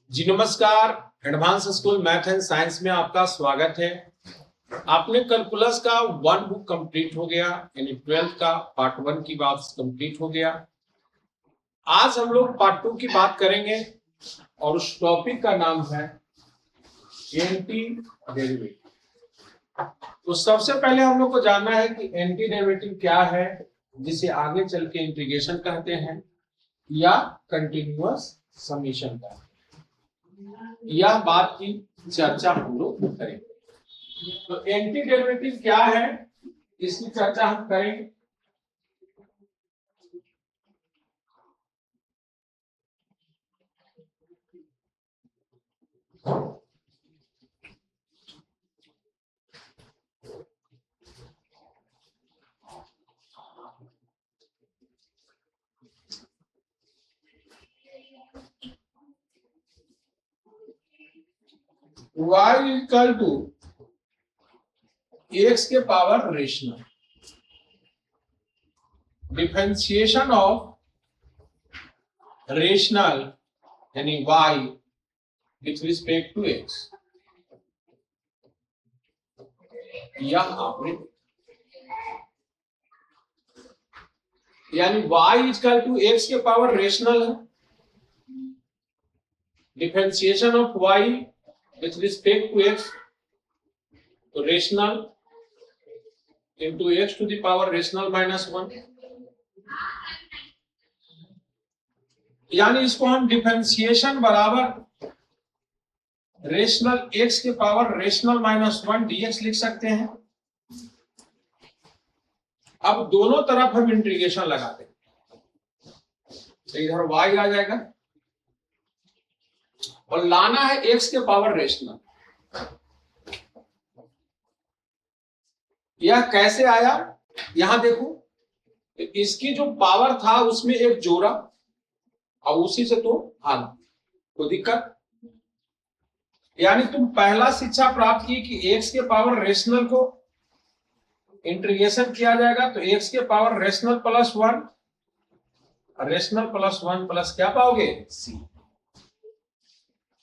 जी नमस्कार। Advance school math and science में आपका स्वागत है। आपने कैलकुलस का वन बुक कंप्लीट हो गया, यानी 12th का पार्ट 1 की बात कंप्लीट हो गया। आज हम लोग पार्ट 2 की बात करेंगे और उस टॉपिक का नाम है एंटी डेरिवेटिव। तो सबसे पहले हम लोग को जानना है कि एंटी डेरिवेटिव क्या है, जिसे आगे चल के इंटीग्रेशन कहते हैं या कंटिन्यूअस समेशन कहते हैं। यह बात की चर्चा हम लोग करेंगे। तो एंटी डेरिवेटिव क्या है, इसकी चर्चा हम करेंगे। y इक्वल टू x के power rational differentiation of rational यानी y with respect to x। यह आपने यानी y इक्वल टू x के पावर रेशनल है, differentiation of y with respect to x, तो rational into x to the power rational -1, यानी इसको हम डिफरेंशिएशन बराबर रेशनल x के पावर रेशनल -1 dx लिख सकते हैं। अब दोनों तरफ हम इंटीग्रेशन लगाते हैं, तो इधर y आ जाएगा और लाना है x के पावर रेशनल। यह कैसे आया, यहां देखो, इसकी जो पावर था उसमें एक जोड़ा और उसी से तो भाग, कोई दिक्कत। यानी तुम पहला शिक्षा प्राप्त की कि x के पावर रेशनल को इंटीग्रेशन किया जाएगा, तो x के पावर रेशनल +1, रेशनल +1 प्लस क्या पाओगे c।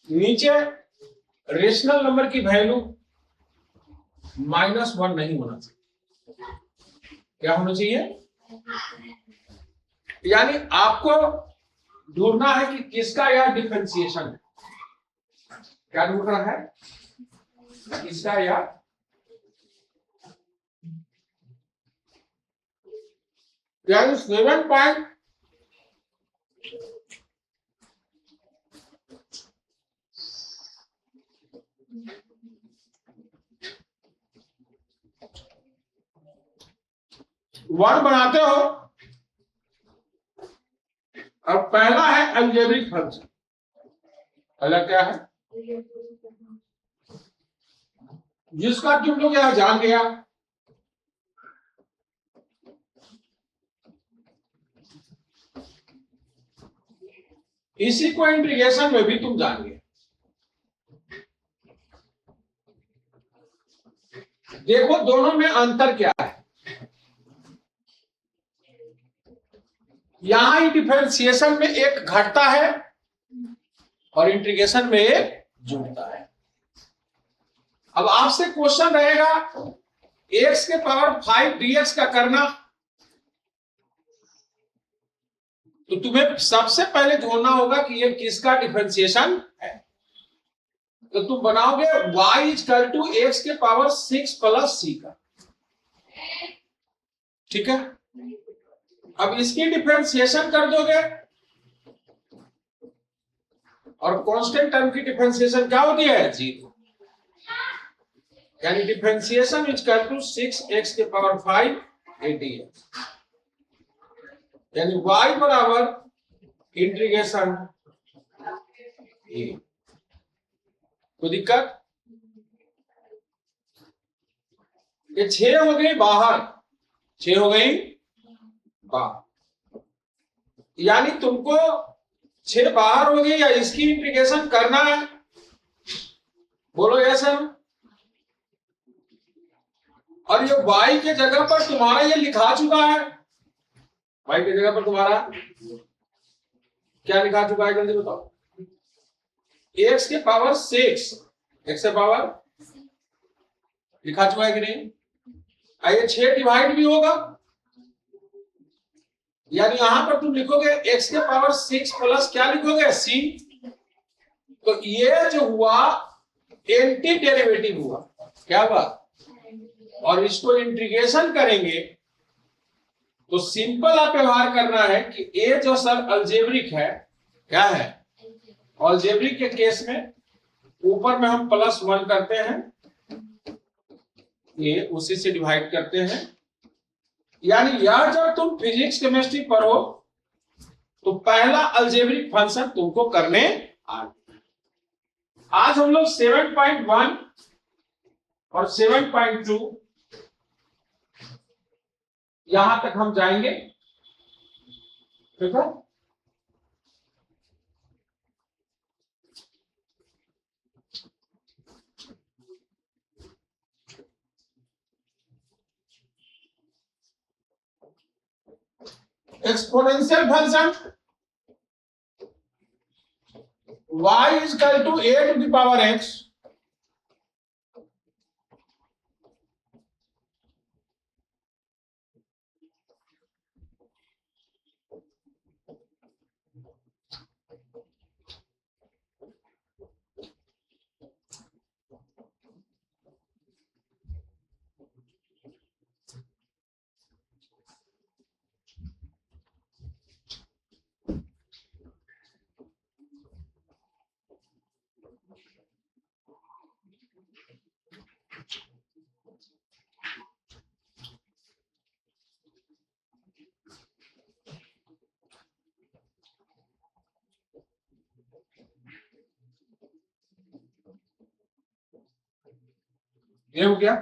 नीचे रेशनल नंबर की वैल्यू -1 नहीं होना चाहिए, क्या होना चाहिए, यानी आपको ढूंढना है कि किसका यह डिफरेंशिएशन है। क्या ढूंढ रहा है, किसका यह यानी 7.1 बनाते हो। अब पहला है अलजेब्रिक फंक्शन, अलग क्या है, जिसका तुम लोग यहां जान गया। इसी को इंटीग्रेशन में भी तुम जान गए। देखो दोनों में अंतर क्या है, यहां ही डिफरेंशिएशन में एक घटता है और इंटीग्रेशन में एक जुड़ता है। अब आपसे क्वेश्चन रहेगा x के पावर 5 dx का करना, तो तुम्हें सबसे पहले ढूंढना होगा कि ये किसका डिफरेंशिएशन है। तो तुम बनाओगे y इक्वल टू x के पावर 6 प्लस c का, ठीक है। अब इसकी डिफरेंशिएशन कर दोगे और कांस्टेंट टर्म की डिफरेंशिएशन क्या होती है, 0, यानी डिफरेंशिएशन इक्वल टू 6x के पावर 5 dx, यानी y बराबर इंटीग्रेशन a। कोई दिक्कत, ये 6 हो गई बाहर, 6 हो गई बाहर, यानी तुमको 6 बाहर हो गई या इसकी इंटीग्रेशन करना है, बोलो यस सर। और ये y के जगह पर तुम्हारा ये लिखा चुका है, y की जगह पर तुम्हारा क्या लिखा चुका है, जल्दी बताओ। एक्स के पावर 6, एक्स के पावर लिखा चुका है कि नहीं? ये 6 डिवाइड भी होगा, यानी यहां पर तुम लिखोगे एक्स के पावर 6 प्लस क्या लिखोगे, सी। तो ये जो हुआ एंटी डेरिवेटिव हुआ, क्या हुआ? और इसको इंटीग्रेशन करेंगे तो सिंपल आप व्यवहार करना है कि ए जो सर अलजेब्रिक है, क्या है? अलजेब्रिक के केस में ऊपर में हम +1 करते हैं, ये उसी से डिवाइड करते हैं। यानी यह जब तुम फिजिक्स केमिस्ट्री पढ़ो तो पहला अलजेब्रिक फंक्शन तुमको करने आज हम लोग 7.1 और 7.2 यहां तक हम जाएंगे, ठीक है? Exponential function y is equal to a to the power x, ये हो गया।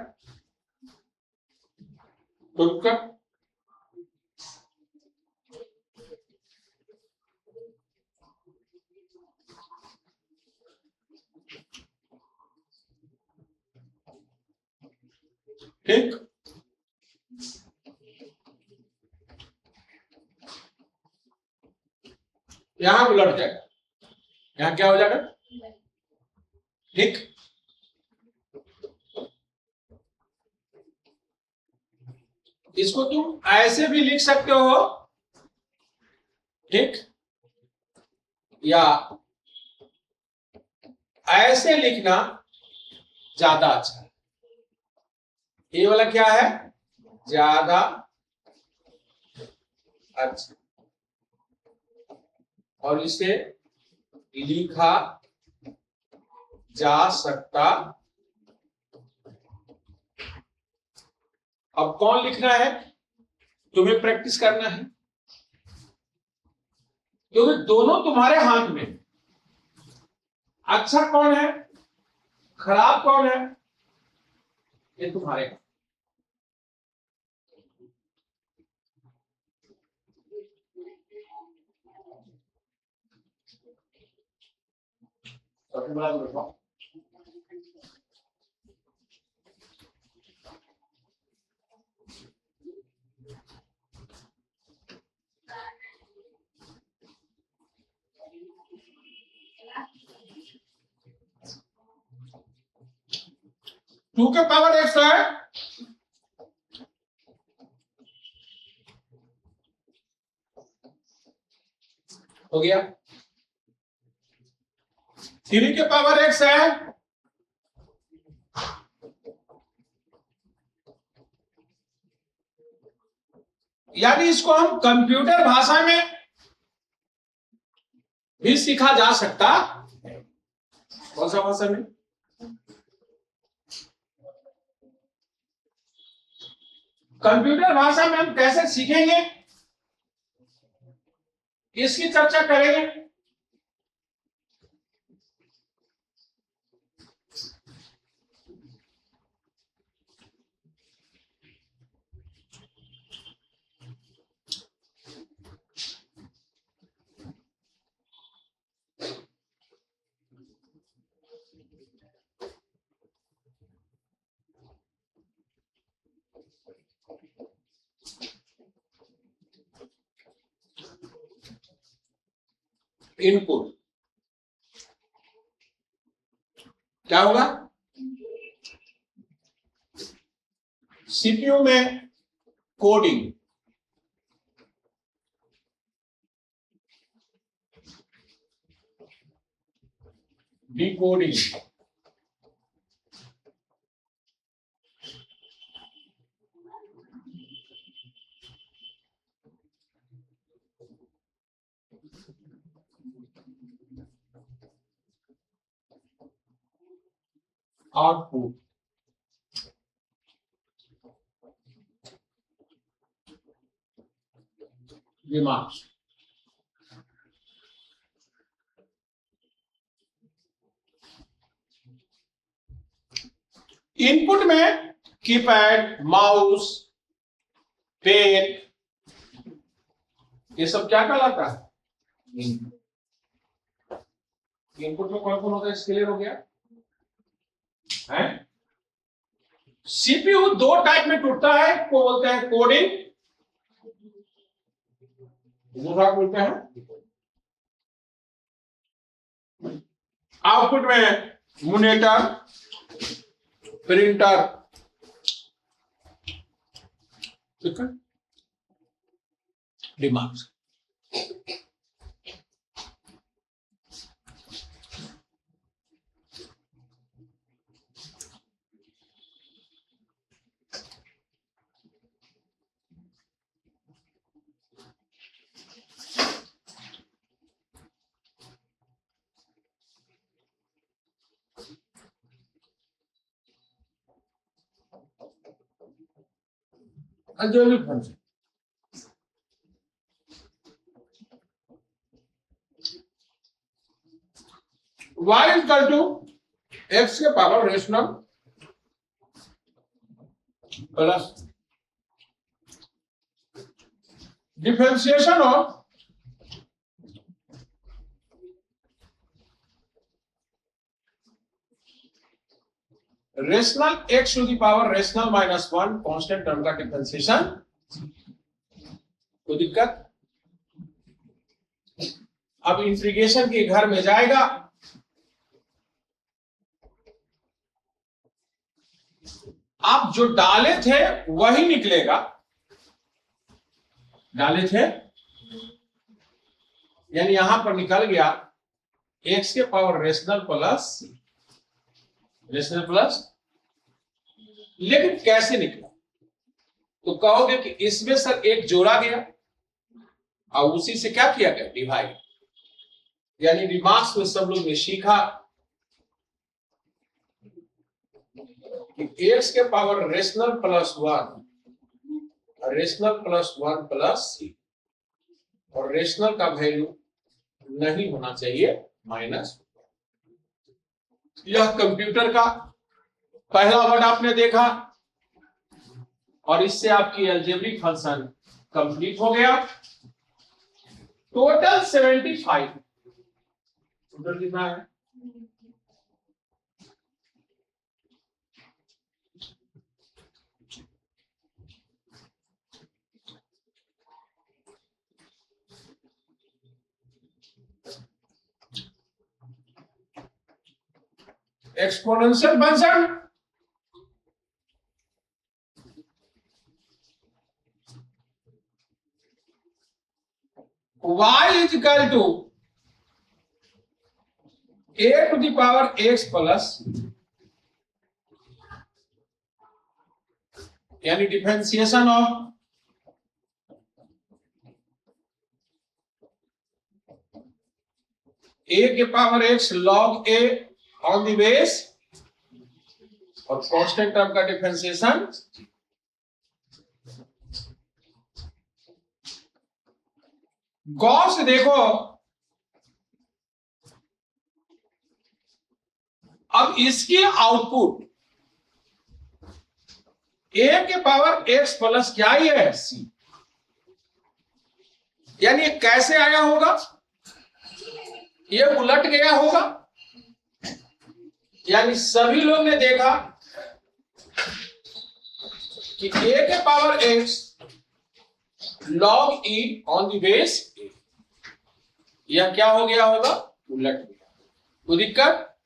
तो ठीक, यहां उलट जाएगा, यहां क्या हो जाएगा, ठीक। इसको तुम ऐसे भी लिख सकते हो, ठीक, या ऐसे लिखना ज्यादा अच्छा है। ये वाला क्या है, ज्यादा अच्छा, और इसे लिखा जा सकता। अब कौन लिखना है, तुम्हें प्रैक्टिस करना है, क्योंकि दोनों तुम्हारे हाथ में। अच्छा कौन है, खराब कौन है, ये तुम्हारे हाथ। टू के पावर एक्स है, हो गया। 3 के पावर एक्स है, यानी इसको हम कंप्यूटर भाषा में भी सीखा जा सकता। कौन सा भाषा में, कंप्यूटर भाषा में हम कैसे सीखेंगे, इसकी चर्चा करेंगे। इनपुट क्या होगा? सीपीयू में coding, decoding, output, remarks. Input में कीपैड, माउस, पेन, ये सब क्या कहलाता है? इनपुट में कौन कौन होता है? क्लियर हो गया है? सीपीयू दो टाइप में टूटता है, को बोलते हैं कोडिंग, दूसरा बोलते हैं आउटपुट में मॉनिटर, प्रिंटर, ठीक है, remarks. Algebraic function, y equal to x के power rational plus differentiation of rational x to the power rational minus one, constant term का डिफरेंशिएशन। कोई दिक्कत? अब इंटीग्रेशन के घर में जाएगा, आप जो डाले थे वही निकलेगा, डाले थे यानी यहां पर निकल गया एक्स के पावर रेशनल प्लस लेकिन कैसे निकला? तो कहोगे कि इसमें सर एक जोड़ा गया और उसी से क्या किया गया? डिवाइड। यानी रिमार्क्स में सब लोग ने सीखा कि एक्स के power rational plus one plus c, और रेशनल का वैल्यू नहीं होना चाहिए माइनस। यह कंप्यूटर का पहला वर्ड आपने देखा और इससे आपकी अलजेब्रिक फंक्शन कंप्लीट हो गया। टोटल 75, टोटल कितना है? Exponential function y is equal to a to the power x plus, यानी डिफरेंशिएशन ऑफ a के power x log a on the base और कांस्टेंट टर्म का डिफरेंशिएशन गौर से देखो। अब इसकी आउटपुट a के पावर x प्लस क्या ही है? c। यानी ये कैसे आया होगा? ये उलट गया होगा। यानी सभी लोग ने देखा कि a के power x log e on the base, यह क्या हो गया होगा? उलट गया। कोई दिक्कत?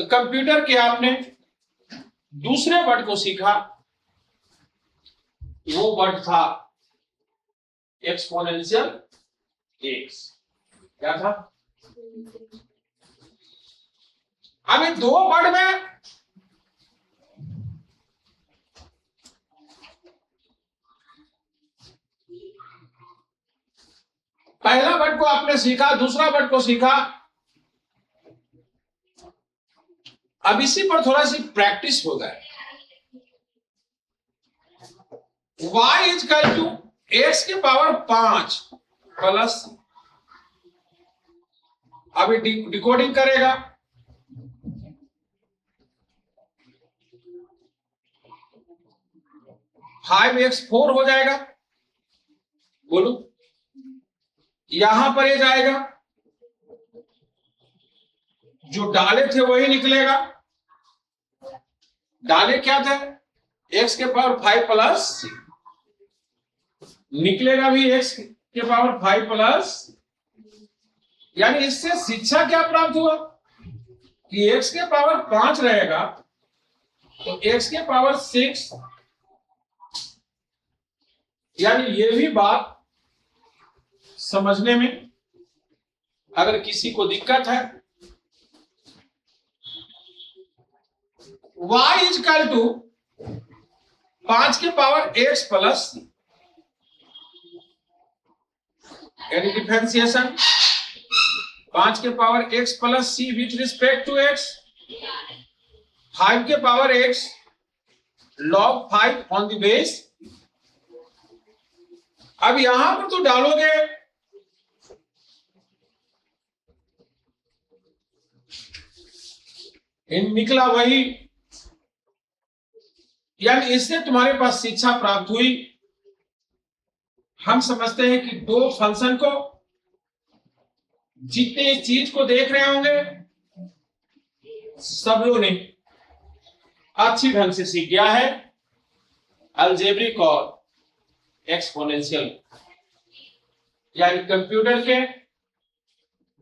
तो कंप्यूटर के आपने दूसरे वर्ड को सीखा, वो वर्ड था एक्सपोनेंशियल एक्स। क्या था? अभी दो वर्ड में पहला वर्ड को आपने सीखा, दूसरा वर्ड को सीखा। अब इसी पर थोड़ा सी प्रैक्टिस हो गया। y is equal to x के पावर 5 प्लस, अभी डिकोडिंग करेगा। फाइव एक्स 4 हो जाएगा। बोलो, यहां पर ये जाएगा, जो डाले थे वही निकलेगा। डाले क्या थे? एक्स के पावर 5 प्लस, निकलेगा भी एक्स के पावर 5 प्लस। यानी इससे शिक्षा क्या प्राप्त हुआ कि एक्स के पावर 5 रहेगा तो एक्स के पावर 6। यानी ये भी बात समझने में अगर किसी को दिक्कत है, y इज इक्वल टू 5 के पावर x प्लस, यानी डिफरेंशिएशन 5 के power x plus c with respect to x, 5 के power x log 5 on the base. अब यहां पर तो डालोगे निकला वही। यानी इससे तुम्हारे पास शिक्षा प्राप्त हुई। हम समझते हैं कि दो फंक्शन को, जितने इस चीज को देख रहे होंगे सब लोगों ने अच्छी ढंग से सीख गया है, अलजेब्रिक और एक्सपोनेंशियल। यानी कंप्यूटर के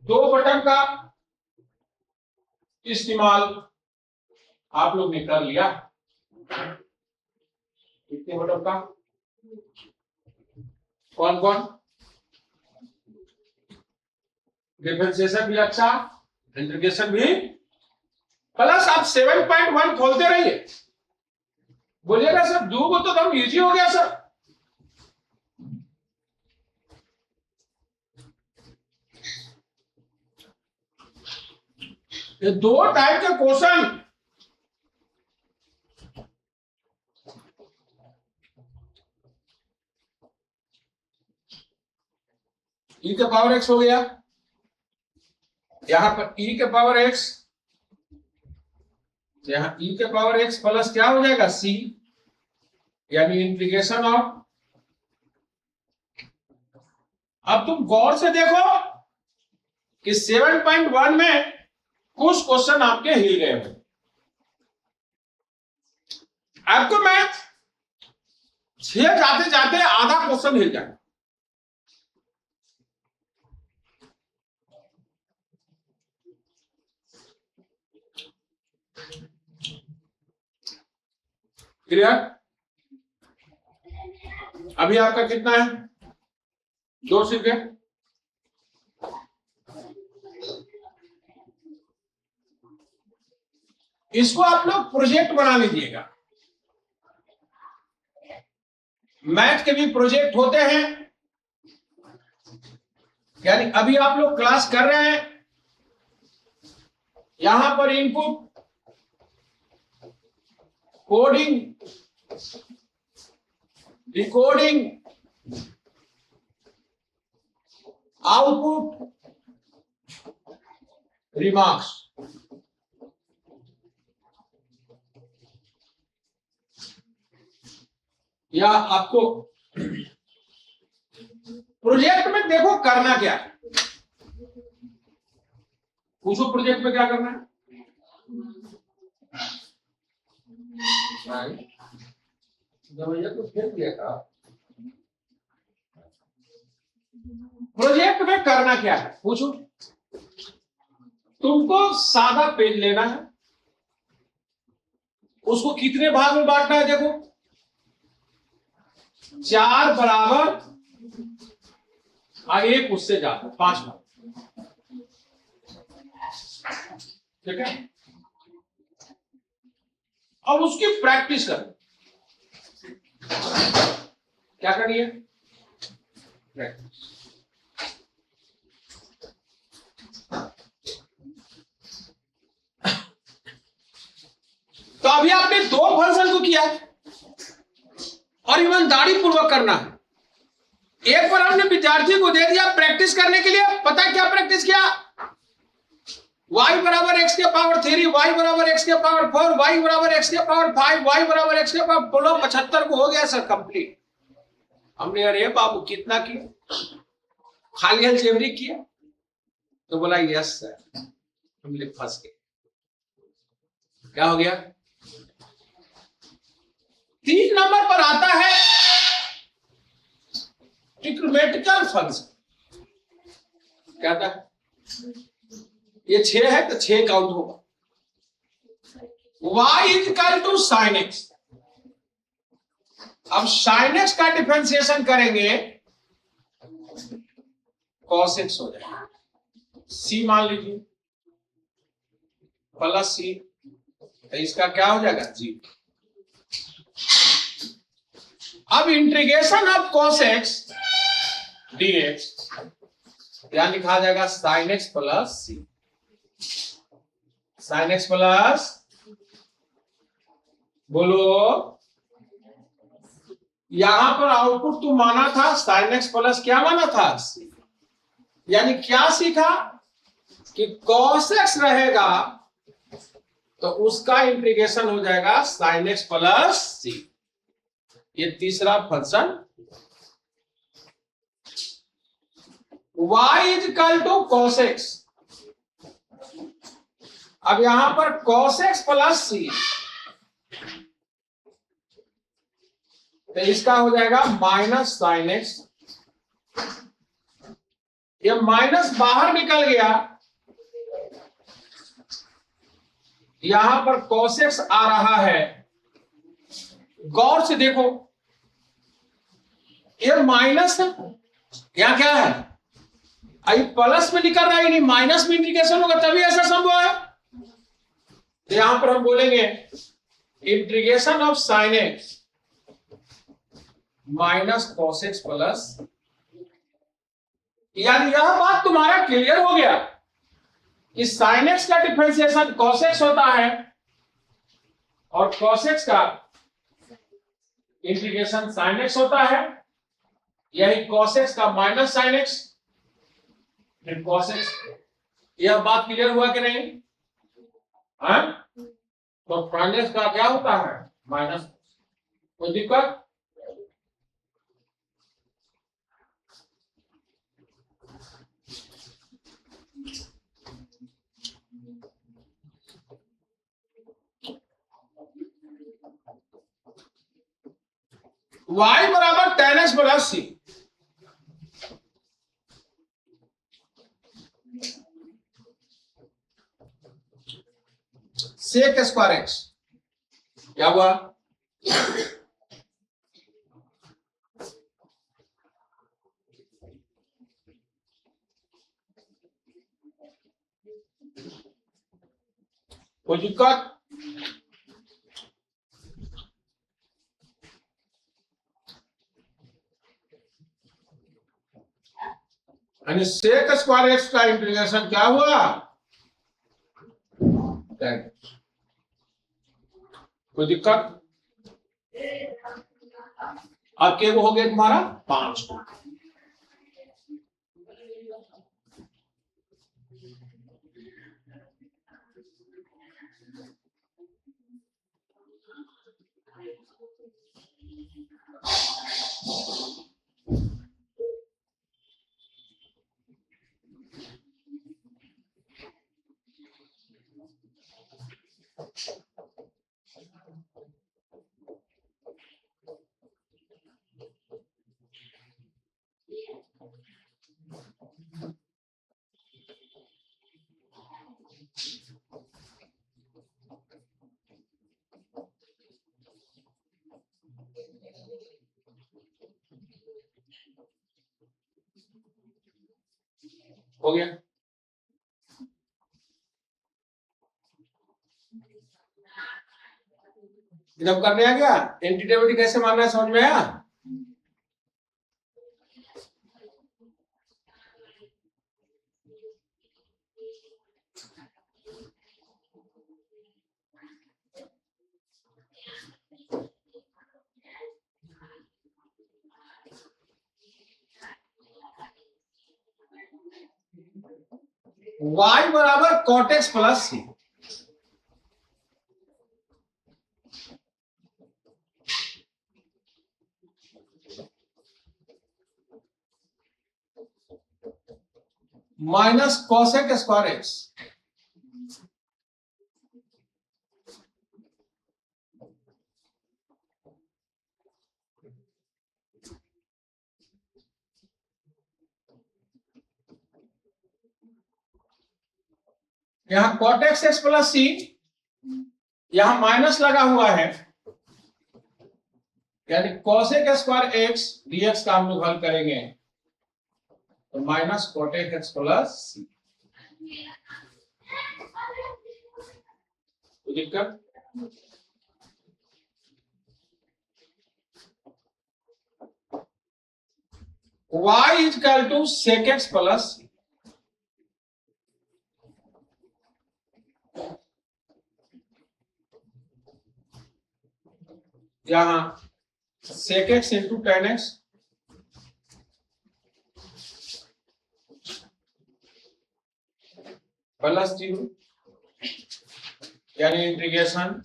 दो बटन का इस्तेमाल आप लोग ने कर लिया। कितने बटन का? कौन कौन? डिफरेंशिएशन भी अच्छा, इंटीग्रेशन भी, प्लस आप 7.1 खोलते रहिए। बोलिएगा सर दो को तो कम इजी हो गया सर। ये दो टाइप के क्वेश्चन e के पावर x हो गया, यहां पर e के पावर x, यहां e के पावर x प्लस क्या हो जाएगा c, यानी इंटीग्रेशन ऑफ। अब तुम गौर से देखो कि 7.1 में कुछ क्वेश्चन आपके हिल गए हैं। आपको मैं 6 जाते जाते आधा क्वेश्चन हिल जाए। क्लियर? अभी आपका कितना है? 2 सीख गए। इसको आप लोग प्रोजेक्ट बना लीजिएगा। मैथ के भी प्रोजेक्ट होते हैं। यानी अभी आप लोग क्लास कर रहे हैं, यहां पर input, coding, decoding, output, remarks. या आपको प्रोजेक्ट में देखो करना क्या है, पूछो प्रोजेक्ट में क्या करना है। भैया तो फिर दिया था। प्रोजेक्ट में करना क्या है पूछो। तुमको सादा पेज लेना है, उसको कितने भाग में बांटना है? देखो 4 बराबर एक उससे ज्यादा 5 भाग। ठीक है, अब उसकी प्रैक्टिस कर। क्या करिए? प्रैक्टिस। तो अभी आपने 2 फंक्शन को किया और ईमानदारी पूर्वक करना है। एक बार हमने विद्यार्थी को दे दिया प्रैक्टिस करने के लिए। पता है क्या प्रैक्टिस किया? y बराबर x के पावर 3, y बराबर x के पावर 4, y बराबर x के पावर 5, y बराबर x के पावर 75 को हो गया सर कंप्लीट। हमने अरे बाबू कितना किया? खाली अलजेब्रिक किया? तो बोला यस सर। हमने फंस गए। क्या हो गया? 3 नंबर पर आता है ट्रिग्नोमेट्रिकल फंक्शन। क्या था? ये 6 है तो 6 काउंट होगा। y is equal to sine x. अब साइन एक्स का डिफरेंशिएशन करेंगे कॉस एक्स हो जाएगा। c मान लीजिए प्लस c, तो इसका क्या हो जाएगा? जी। अब integration of cos x dx क्या लिखा जाएगा? Sine x plus c. Sine x plus, बोलो, यहां पर आउटपुट तो माना था साइन एक्स प्लस क्या माना था? सी। यानी क्या सीखा कि कॉस एक्स रहेगा तो उसका इंटीग्रेशन हो जाएगा साइन एक्स प्लस सी। ये तीसरा function y is equal to cos x. अब यहां पर कॉस एक्स प्लस सी, तो इसका हो जाएगा माइनस साइन एक्स। ये माइनस बाहर निकल गया, यहां पर cos x आ रहा है। गौर से देखो, ये माइनस है, यहां क्या है? आई प्लस में निकल रहा है, नहीं माइनस में इंटीग्रेशन होगा तभी ऐसा संभव है। तो यहां पर हम बोलेंगे integration of sine x minus cos x plus. यानी यह बात तुम्हारा क्लियर हो गया कि साइन एक्स का डिफरेंशिएशन कॉस एक्स होता है और कॉस एक्स का इंटीग्रेशन साइन एक्स होता है। यही कॉस एक्स का माइनस साइन एक्स फिर कॉस एक्स। यह बात क्लियर हुआ कि नहीं? हाँ, तो साइन एक्स का क्या होता है? माइनस। कोई दिक्कत? y बराबर tan x प्लस सी। सेक स्क्वायर एक्स क्या हुआ? कोई दिक्कत? यानी सेक स्क्वायर एक्स का इंटीग्रेशन क्या हुआ? कोई दिक्कत? अब क्या हो गया तुम्हारा? 5। हो गया। जब करने आ गया एंटीडेविटी कैसे मानना है समझ में आया। y बराबर cot x प्लस सी। Minus cosec square x. यहां cot x x plus c, यहां माइनस लगा हुआ है, यानी कॉसेक स्क्वायर एक्स डीएक्स का हम लोग हल करेंगे तो minus cosec x plus c. कोई दिक्कत? y is equal to sec x plus c. यहां sec x into tan x plus 0, यानी integration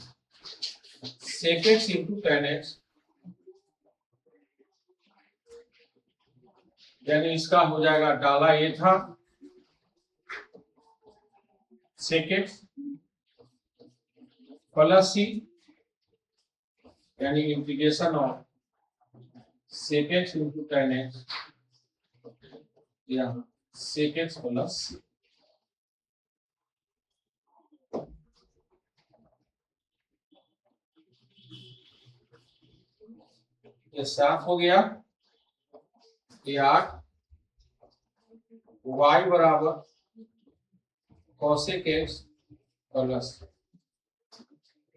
sec x into tan x, यानी इसका हो जाएगा डाला ये था सेक एक्स प्लस सी, यानी integration of sec x into tan x या सेक एक्स प्लस सी। ये 7 हो गया। ये 8 y बराबर cosec x plus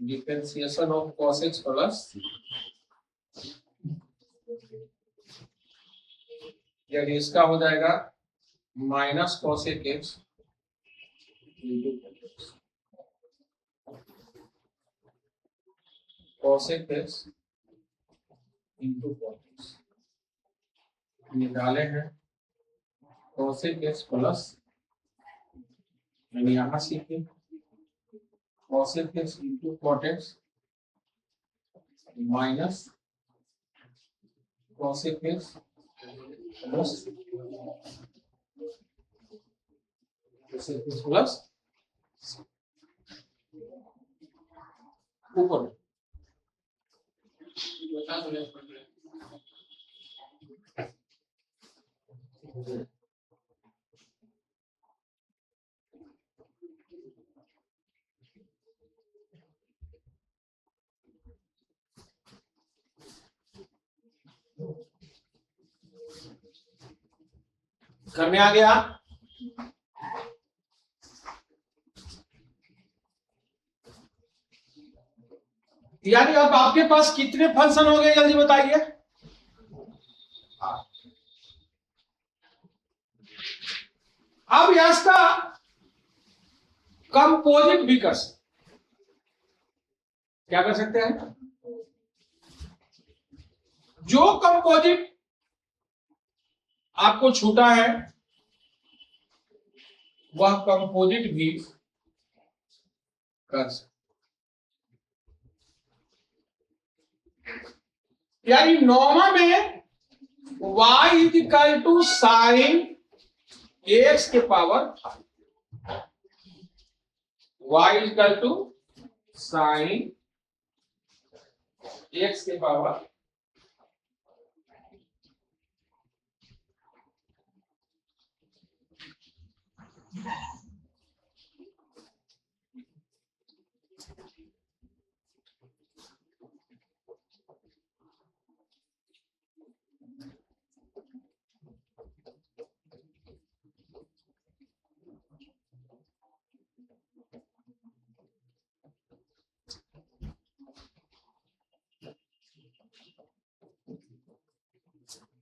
differentiation of cos x plus, यानी इसका हो जाएगा minus cosec x cosec x into cos x, निकाले हैं cosec x प्लस, यानी यहां सीखे cosec x into cot x minus cosec x plus cosec x plus ऊपर करने आ गया। यानी अब आपके पास कितने फंक्शन हो गए जल्दी बताइए। अब इसका कंपोजिट भी कर सकते, क्या कर सकते हैं? जो कंपोजिट आपको छूटा है वह कंपोजिट भी कर सकते, यानी नॉर्मा में y is equal to sine x के power 5, y is equal to sine x के पावर 5।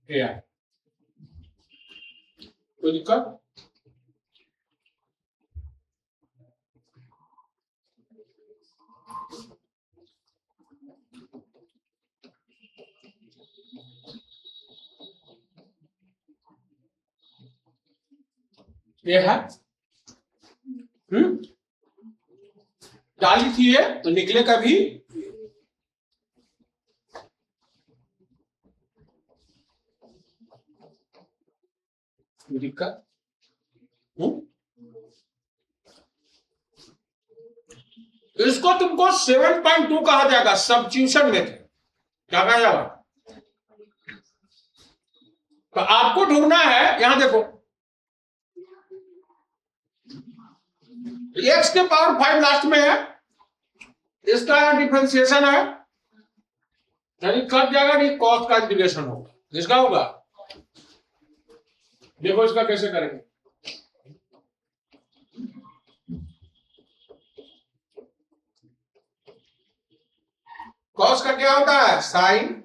AI। कोई दिक्कत? ये है डाली थी ये तो निकले कभी दिक्कत। इसको तुमको 7.2 कहा जाएगा, सब्स्टिट्यूशन मेथड। क्या कहा जाएगा? तो आपको ढूंढना है, यहां देखो x के पावर 5 लास्ट में है, इसका डिफरेंशिएशन है, यानी कट जाएगा, नहीं कॉस का इंटीग्रेशन होगा। इसका होगा, देखो इसका कैसे करेंगे। कॉस का क्या होता है? साइन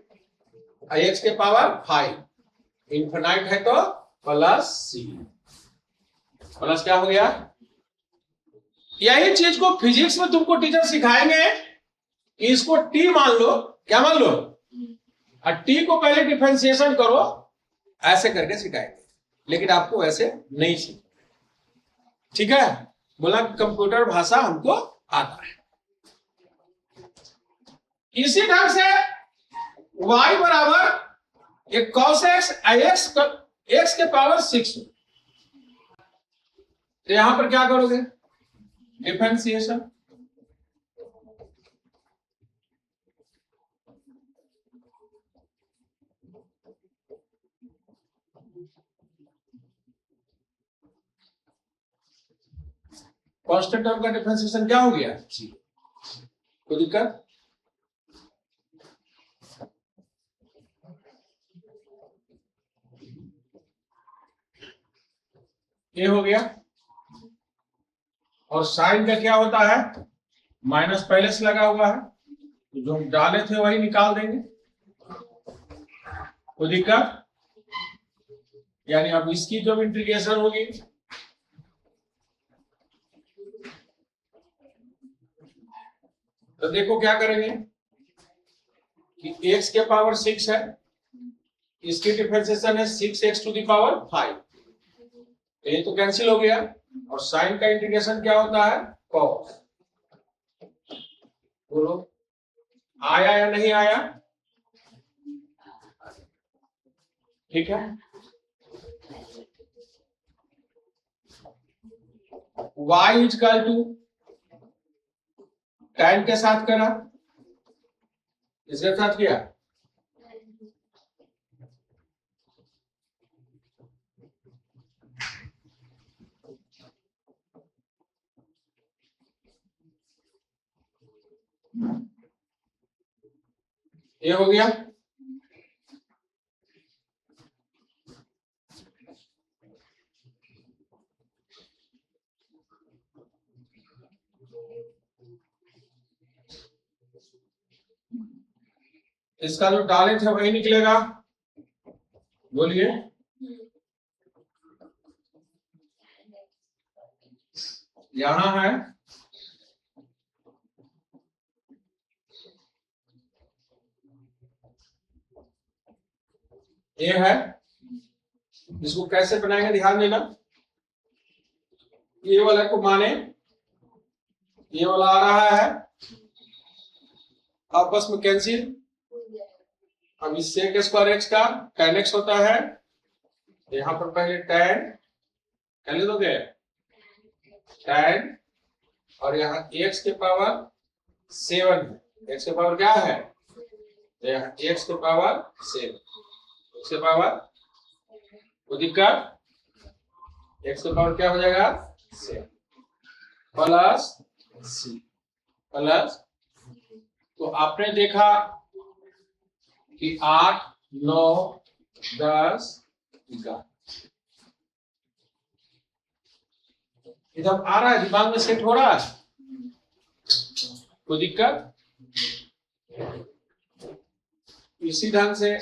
x के पावर 5, इन्फिनाइट है तो प्लस c, प्लस क्या हो गया। यही चीज को फिजिक्स में तुमको टीचर सिखाएंगे कि इसको t मान लो, क्या मान लो, और t को पहले डिफरेंशिएशन करो, ऐसे करके सिखाएंगे, लेकिन आपको ऐसे नहीं सीखना, ठीक है। बोला कंप्यूटर भाषा हमको आता है। इसी ढंग से y बराबर एक cos x x के पावर 6, तो यहां पर क्या करोगे? डिफरेंशिएशन। कांस्टेंट टर्म का डिफरेंशिएशन क्या हो गया? कोई दिक्कत? ये हो गया। और साइन का क्या होता है? माइनस पहले से लगा हुआ है, तो जो डाले थे वही निकाल देंगे। कोई दिक्कत? यानी अब इसकी जब इंटीग्रेशन होगी, तो देखो क्या करेंगे कि x के पावर 6 है, इसकी डिफरेंशिएशन है 6x टू द पावर 5, ये तो कैंसिल हो गया। और साइन का इंटीग्रेशन क्या होता है? cos। बोलो आया या नहीं आया? ठीक है। y इक्वल टू tan के साथ करा, इसके साथ किया, ये हो गया। इसका जो डाले थे वही निकलेगा। बोलिए यहां है, ये है, इसको कैसे बनाएंगे ध्यान देना। ये वाला को माने, ये वाला आ रहा है, आपस में कैंसिल। अब इस sec स्क्वायर एक्स का tan x होता है, यहां पर पहले tan लिख दोगे, tan, और यहाँ x के पावर 7 है, x के पावर क्या है? यहाँ x के पावर 7, x के पावर, कोई दिक्कत? x के पावर क्या हो जाएगा? 7 प्लस c प्लस, तो आपने देखा कि 8 9 10 11 इधर आ रहा है, दिमाग में सेट हो रहा है, कोई दिक्कत? इसी ढंग से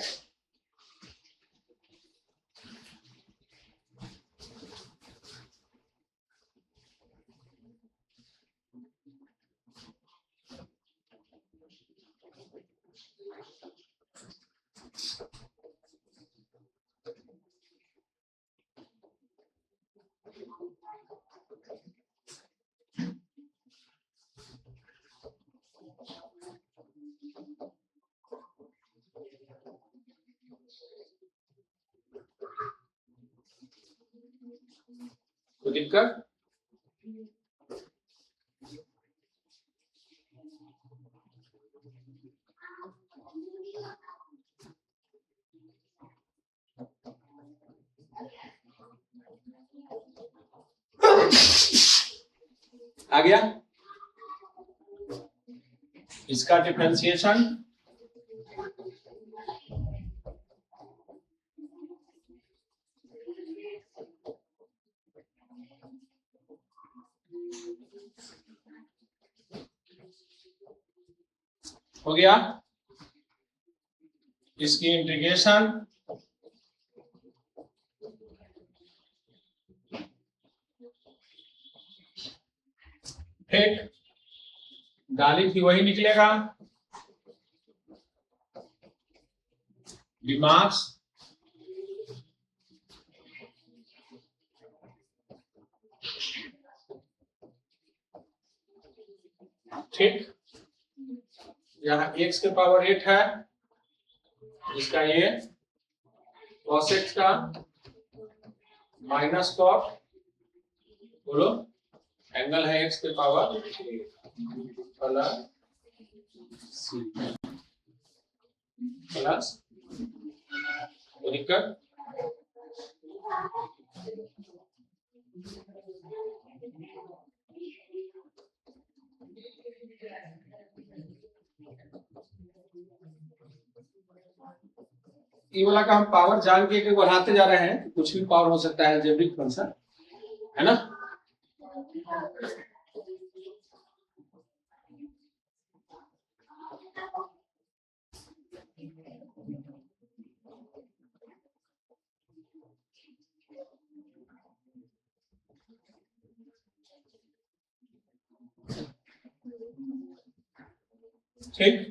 कोई दिक्कत? आ गया इसका डिफरेंशिएशन। हो गया इसकी इंटीग्रेशन। ठीक, डाली थी वही निकलेगा। डिमार्क्स ठीक, यहाँ x के पावर 8 है, इसका ये cos x का माइनस कॉट, बोलो एंगल है x के पावर प्लस दिक्कत। ये वाला का हम पावर जान के बढ़ाते जा रहे हैं, कुछ भी पावर हो सकता है अलजेब्रिक फंक्शन, है ना। ठीक,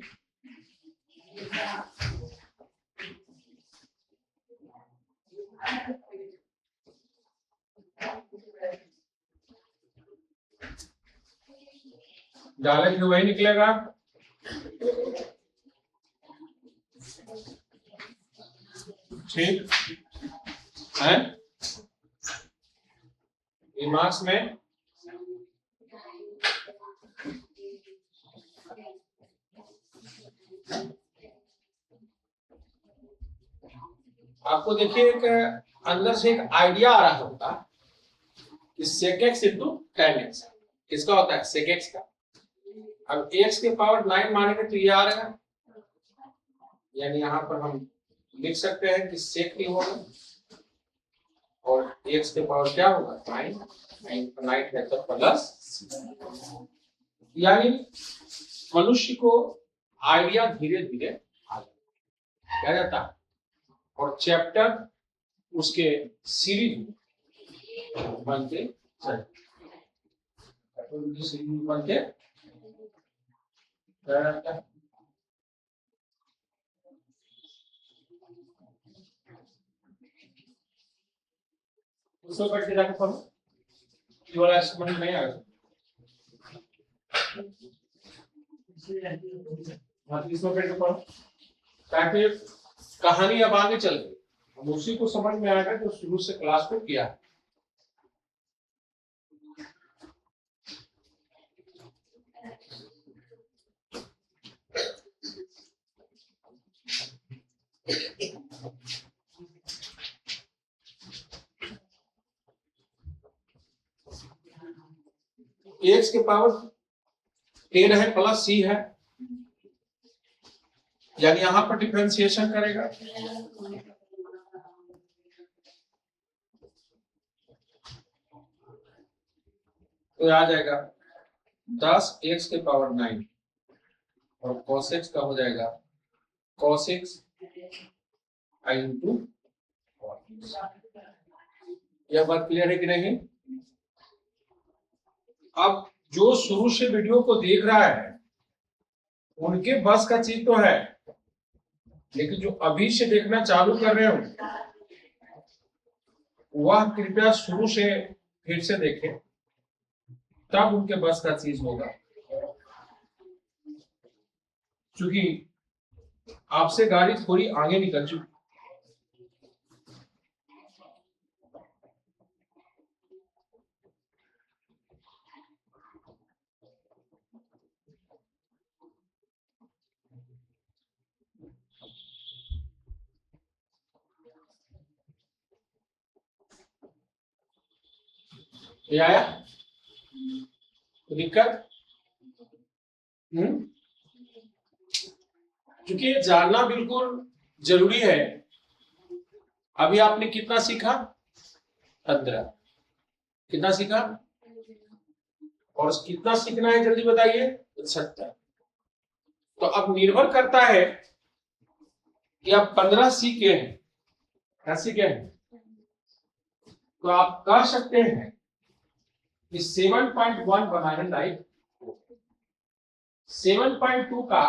डालेंगे वही निकलेगा। ठीक है, मार्क्स में आपको देखिए एक अंदर से एक आइडिया आ रहा होगा कि sec x into tan x किसका होता है, sec x का। अब x के पावर 9 मानेंगे तो ये आ रहा है, यानी यहां पर हम लिख सकते हैं कि sec ही होगा और x के पावर क्या होगा 9 है तो प्लस। यानी मनुष्य को आइडिया धीरे धीरे आ क्या जाता है और चैप्टर उसके सीरीज बनते बनते रहता है। उसको बैठ के जाकर पढ़ो, ये वाला समझ नहीं आएगा। इसको बैठ के पढ़ो ताकि कहानी अब आगे चल गई, हम उसी को समझ में आएगा जो शुरू से क्लास को किया है। x के पावर 10 है प्लस c है, यानी यहां पर डिफरेंशिएशन करेगा तो आ जाएगा 10 x के पावर 9 और cos x का हो जाएगा cos x इंटू। यह बात क्लियर है कि नहीं? अब जो शुरू से वीडियो को देख रहा है उनके बस का चीज तो है, लेकिन जो अभी से देखना चालू कर रहे हो वह कृपया शुरू से फिर से देखें, तब उनके बस का चीज होगा। क्योंकि आपसे गाड़ी थोड़ी आगे निकल चुकी, ये आया? तो दिक्कत? क्योंकि ये जानना बिल्कुल जरूरी है। अभी आपने कितना सीखा? 15। कितना सीखा? और कितना सीखना है जल्दी बताइए? 70। तो अब निर्भर करता है कि आप 15 सीखे हैं, क्या सीखे हैं, तो आप कह सकते हैं कि 7.1 बनाने लायक 7.2 का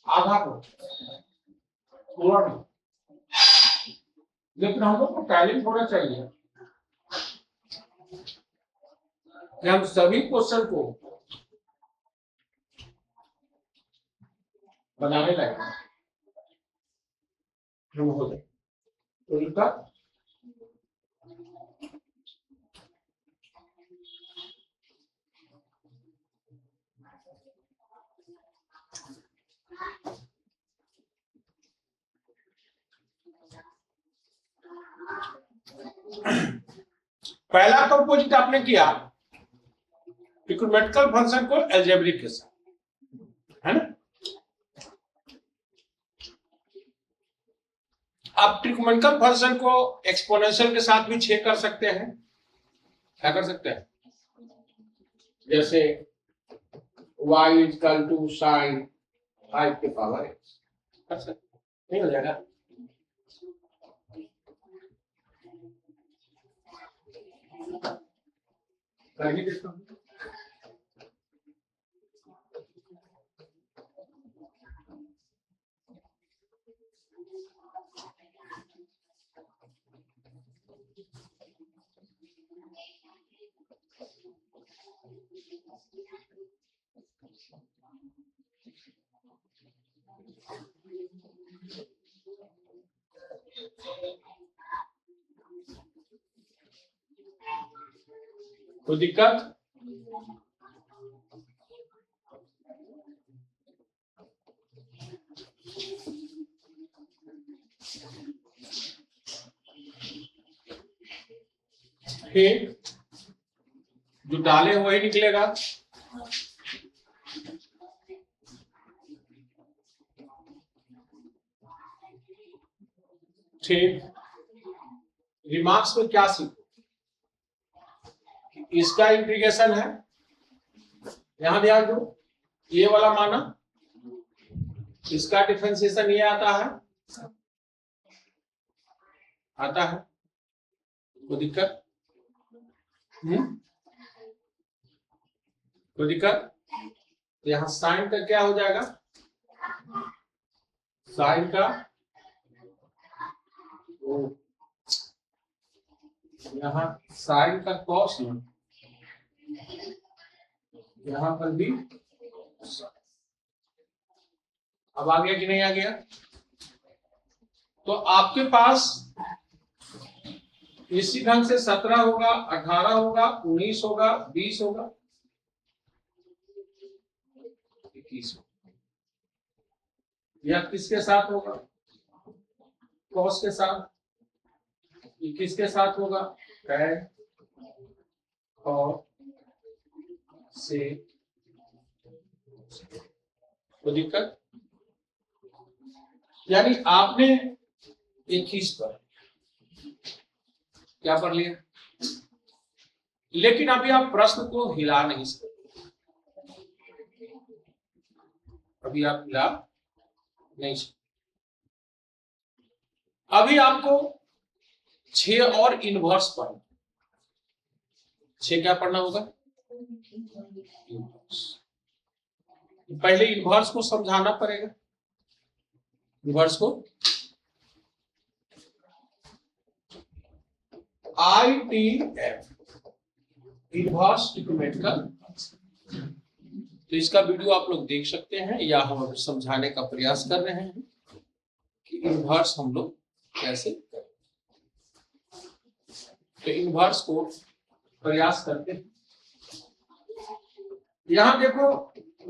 आधा को थोड़ा नहीं, लेकिन हम लोग को टैलेंट होना चाहिए कि हम सभी क्वेश्चन को बनाने लायक हम हो जाए। तो इनका पहला कंपोजिट आपने किया ट्रिग्नोमेट्रिकल फंक्शन को अलजेब्रिक के साथ, है ना? आप ट्रिग्नोमेट्रिकल फंक्शन को एक्सपोनेंशियल के साथ भी चेक कर सकते हैं। क्या कर सकते हैं? जैसे y इक्वल टू साइन 5 के पावर x, कर सकते नहीं हो जाएगा? कर ही देता हूं। कोई दिक्कत? ठीक, जो डाले वही निकलेगा। ठीक, रिमार्क्स में क्या सीखो? इसका इंटीग्रेशन है, यहां ध्यान दो, ये वाला माना, इसका डिफरेंशिएशन ये आता है, आता है, कोई दिक्कत? कोई दिक्कत? तो यहां साइन का क्या हो जाएगा? साइन का यहाँ साइन का कॉस, यहां पर भी। अब आ गया कि नहीं आ गया? तो आपके पास इसी ढंग से 17 होगा, 18 होगा, 19 होगा, 20 होगा, 21 होगा। यह किसके साथ होगा? कॉस के साथ। ये किसके साथ होगा? टैन और से। तो दिक्कत, यानी आपने 21 पर क्या पढ़ लिया, लेकिन अभी आप प्रश्न को हिला नहीं सकते। अभी आप हिला नहीं सकते। अभी आपको 6 और इनवर्स पढ़ना। 6 क्या पढ़ना होगा? इनवर्स। पहले इनवर्स को समझाना पड़ेगा। इनवर्स को ITF, इनवर्स ट्रिग्नोमेट्रिकल। तो इसका वीडियो आप लोग देख सकते हैं, या हम समझाने का प्रयास कर रहे हैं कि इनवर्स हम लोग कैसे करें। तो इनवर्स को प्रयास करते हैं। यहां देखो,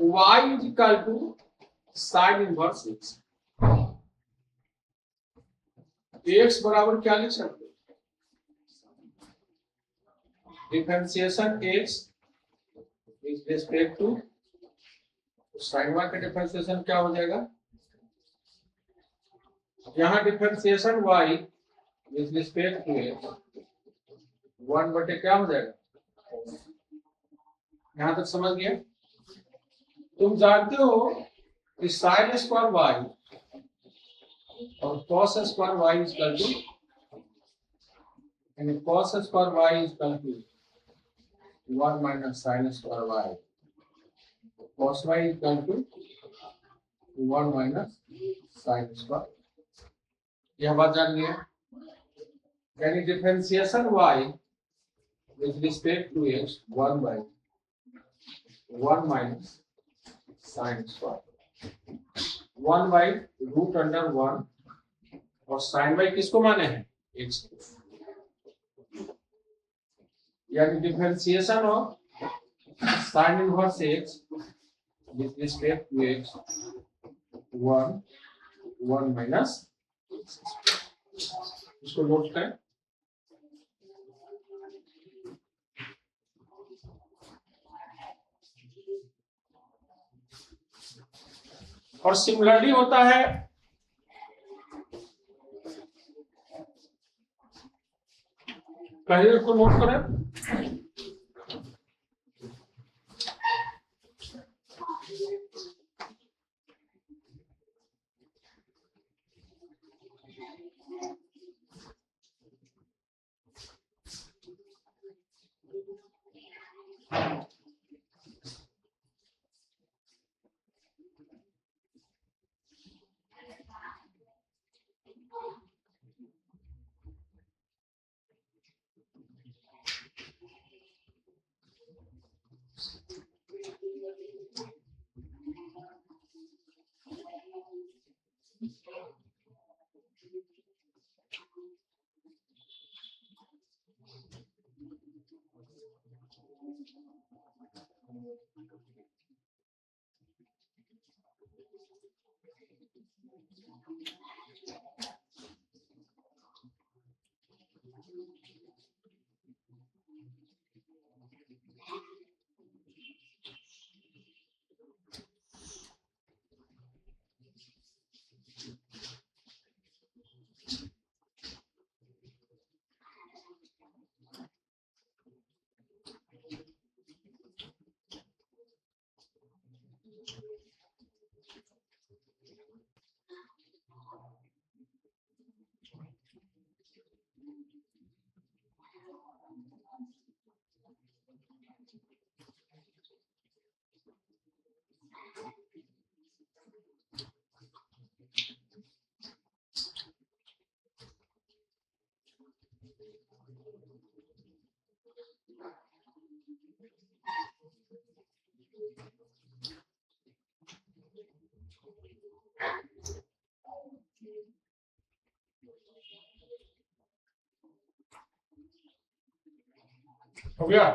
y equal to sine inverse x। x बराबर क्या लिख सकते? Differentiation x with respect to sin y का डिफरेंशिएशन क्या हो जाएगा? यहाँ differentiation y with respect to x 1 बटे क्या हो जाएगा? यहां तक समझ गए? तुम जानते हो कि sin स्क्वायर y और cos square y is equal to, यानी cos square y is equal to 1 minus sin square y, cos y is equal to 1 minus sin square. यह बात जान लिया, यानी differentiation y with respect to x 1 by 1 minus sin square 1 by root under 1 और sin y किसको माने हैं? x को, यानी differentiation of sin inverse x with respect to x 1 minus इसको नोट करें। और सिमिलरली होता है पहले इसको नोट करें। हो गया?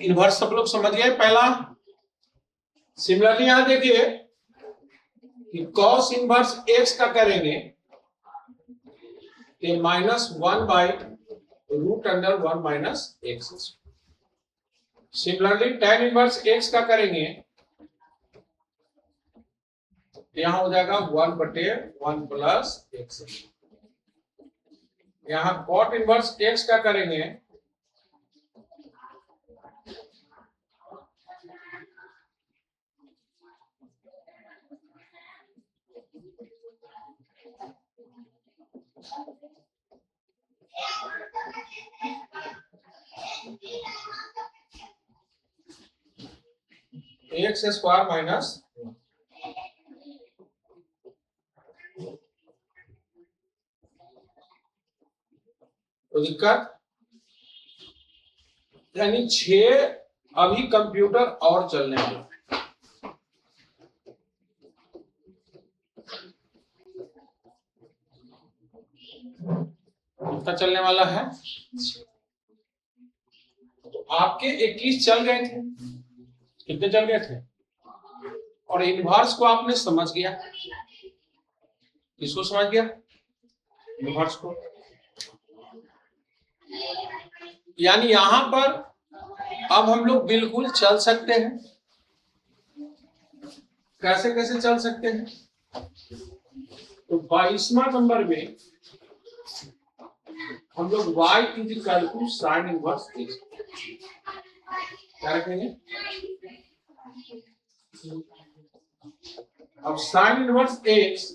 इनवर्स सब लोग समझ गए पहला। सिमिलरली यहां देखिए कि कॉस इनवर्स एक्स का करेंगे तो -1/√(1 - x). Similarly tan inverse x का करेंगे तो यहां हो जाएगा 1/1 + x। यहां cot इनवर्स एक्स का करेंगे x² - तो दिक्कत यानी 6 अभी कंप्यूटर और चलने वाला है। कितना चलने वाला है? तो आपके 21 चल गए थे। कितने चल गए थे? और इनवर्स को आपने समझ गया। किसको समझ गया? इनवर्स को। यानी यहां पर अब हम लोग बिल्कुल चल सकते हैं। कैसे कैसे चल सकते हैं? तो 22वां नंबर में हम लोग y = sin इनवर्स x क्या रखेंगे? अब sin इनवर्स x,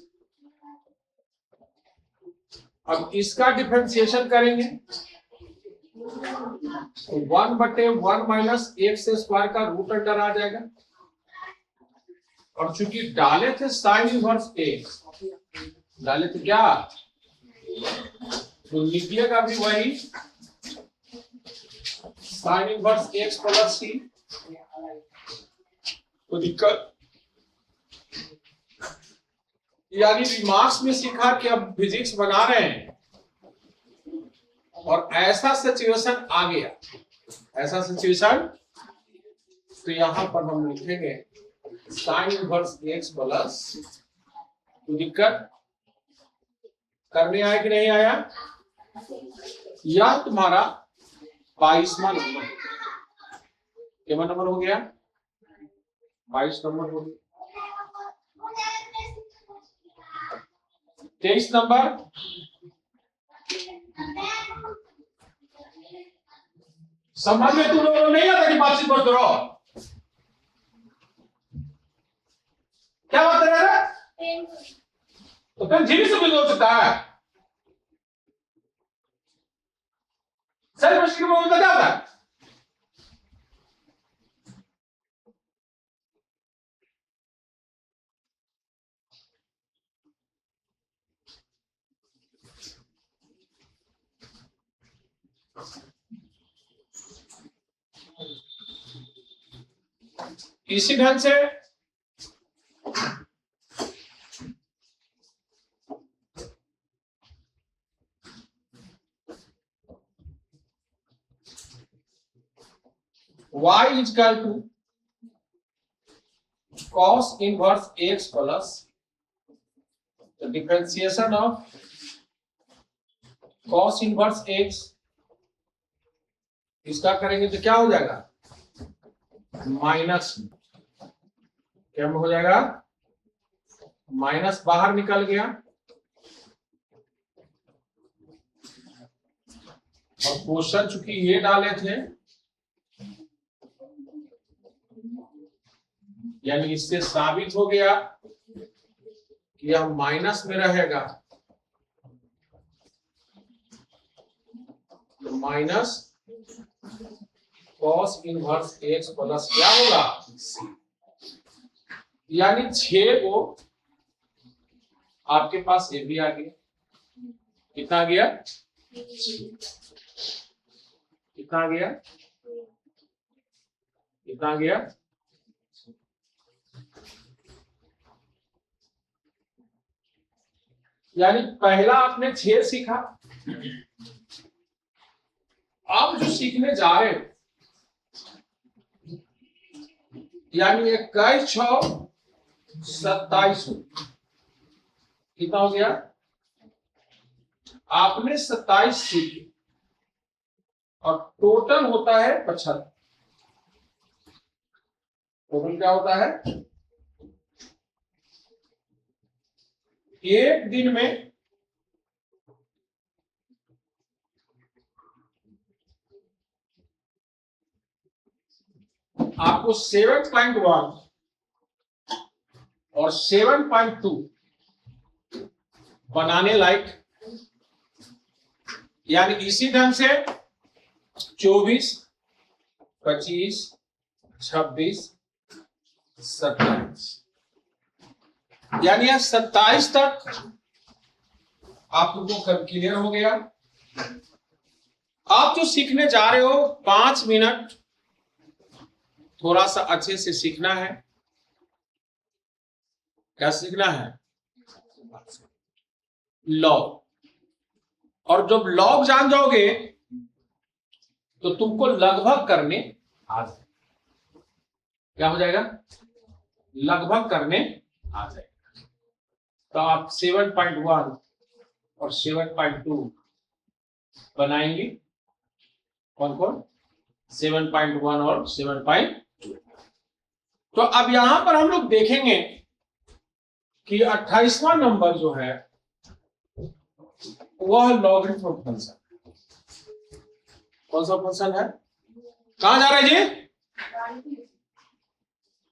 अब इसका डिफरेंशिएशन करेंगे तो 1/1 - x² का रूट अंडर आ जाएगा। और चूंकि डाले थे sin इनवर्स x, डाले थे क्या, तो निकलेगा भी वही sin इनवर्स x + c। तो दिक्कत यानी रिमार्क्स में सीखा कि अब फिजिक्स बना रहे हैं और ऐसा सिचुएशन आ गया, ऐसा सिचुएशन, तो यहां पर हम लिखेंगे sin इनवर्स x + तो दिक्कत करने आया कि नहीं आया? यह तुम्हारा 22वां नंबर। कितना नंबर हो गया? 22 नंबर हो गया। 23 नंबर समझ में तुम लोगों नहीं आता कि बातचीत मत करो। क्या बात कर रहा है? तो पेन झीली से भी हो सकता है। सर मुश्किल में क्या होता है? इसी ढंग से y = cos inverse x + the differentiation of cos inverse x, इसका करेंगे तो क्या हो जाएगा? माइनस, क्या हो जाएगा? माइनस बाहर निकल गया और क्वेश्चन चूंकि ये डाले थे यानी इससे साबित हो गया कि यह माइनस में रहेगा, तो माइनस cos इनवर्स x + क्या होगा? यानी 6 को आपके पास ये भी आ गया। कितना आ गया? कितना आ गया? कितना आ गया? यानी पहला आपने 6 सीखा, आप जो सीखने जा रहे हो, यानी 21/6/27 कितना हो गया? आपने 27 सीखे और टोटल होता है 75। टोटल क्या होता है? एक दिन में आपको 7.1 और 7.2 बनाने लायक, यानी इसी ढंग से 24, 25, 26, 27, यानी यह 27 तक आप लोगों को क्लियर हो गया। आप जो सीखने जा रहे हो 5 मिनट थोड़ा सा अच्छे से सीखना है। क्या सीखना है? लॉग। और जब लॉग जान जाओगे तो तुमको लगभग करने आ जाएगा। क्या हो जाएगा? लगभग करने आ जाएगा। तो आप 7.1 और 7.2 बनाएंगे। कौन कौन? 7.1 और 7.2। तो अब यहां पर हम लोग देखेंगे कि 28वां नंबर जो है वह लॉगरिथम फंक्शन। कौन सा फंक्शन है? कहां जा रहे जी?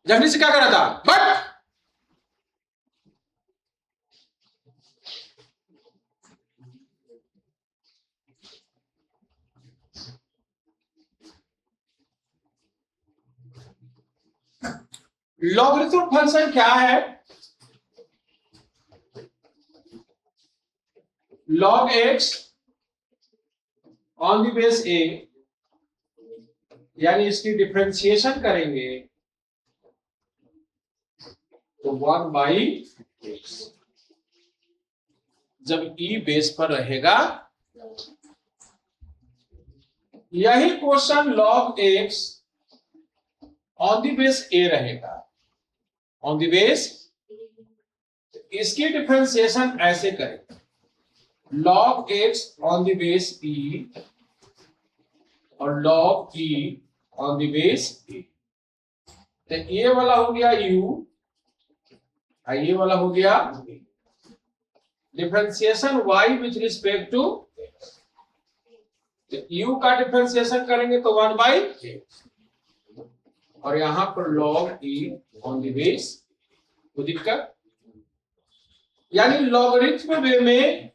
जखनी से क्या कर रहा था? बट लॉगरिथम फंक्शन क्या है? log x on the base a, यानी इसकी डिफरेंशिएशन करेंगे तो 1/x। जब e बेस पर रहेगा, यही question log x on the base a रहेगा। ऑन द बेस, इसकी डिफरेंशिएशन ऐसे करेंगे, log x on the base e और log e on the base a। तो ये वाला हो गया u, ये वाला हो गया differentiation y with respect to x। तो u का डिफरेंशिएशन करेंगे तो 1/x और यहां पर log e on the base. कोई दिक्कत? यानी लॉगरिथम वे में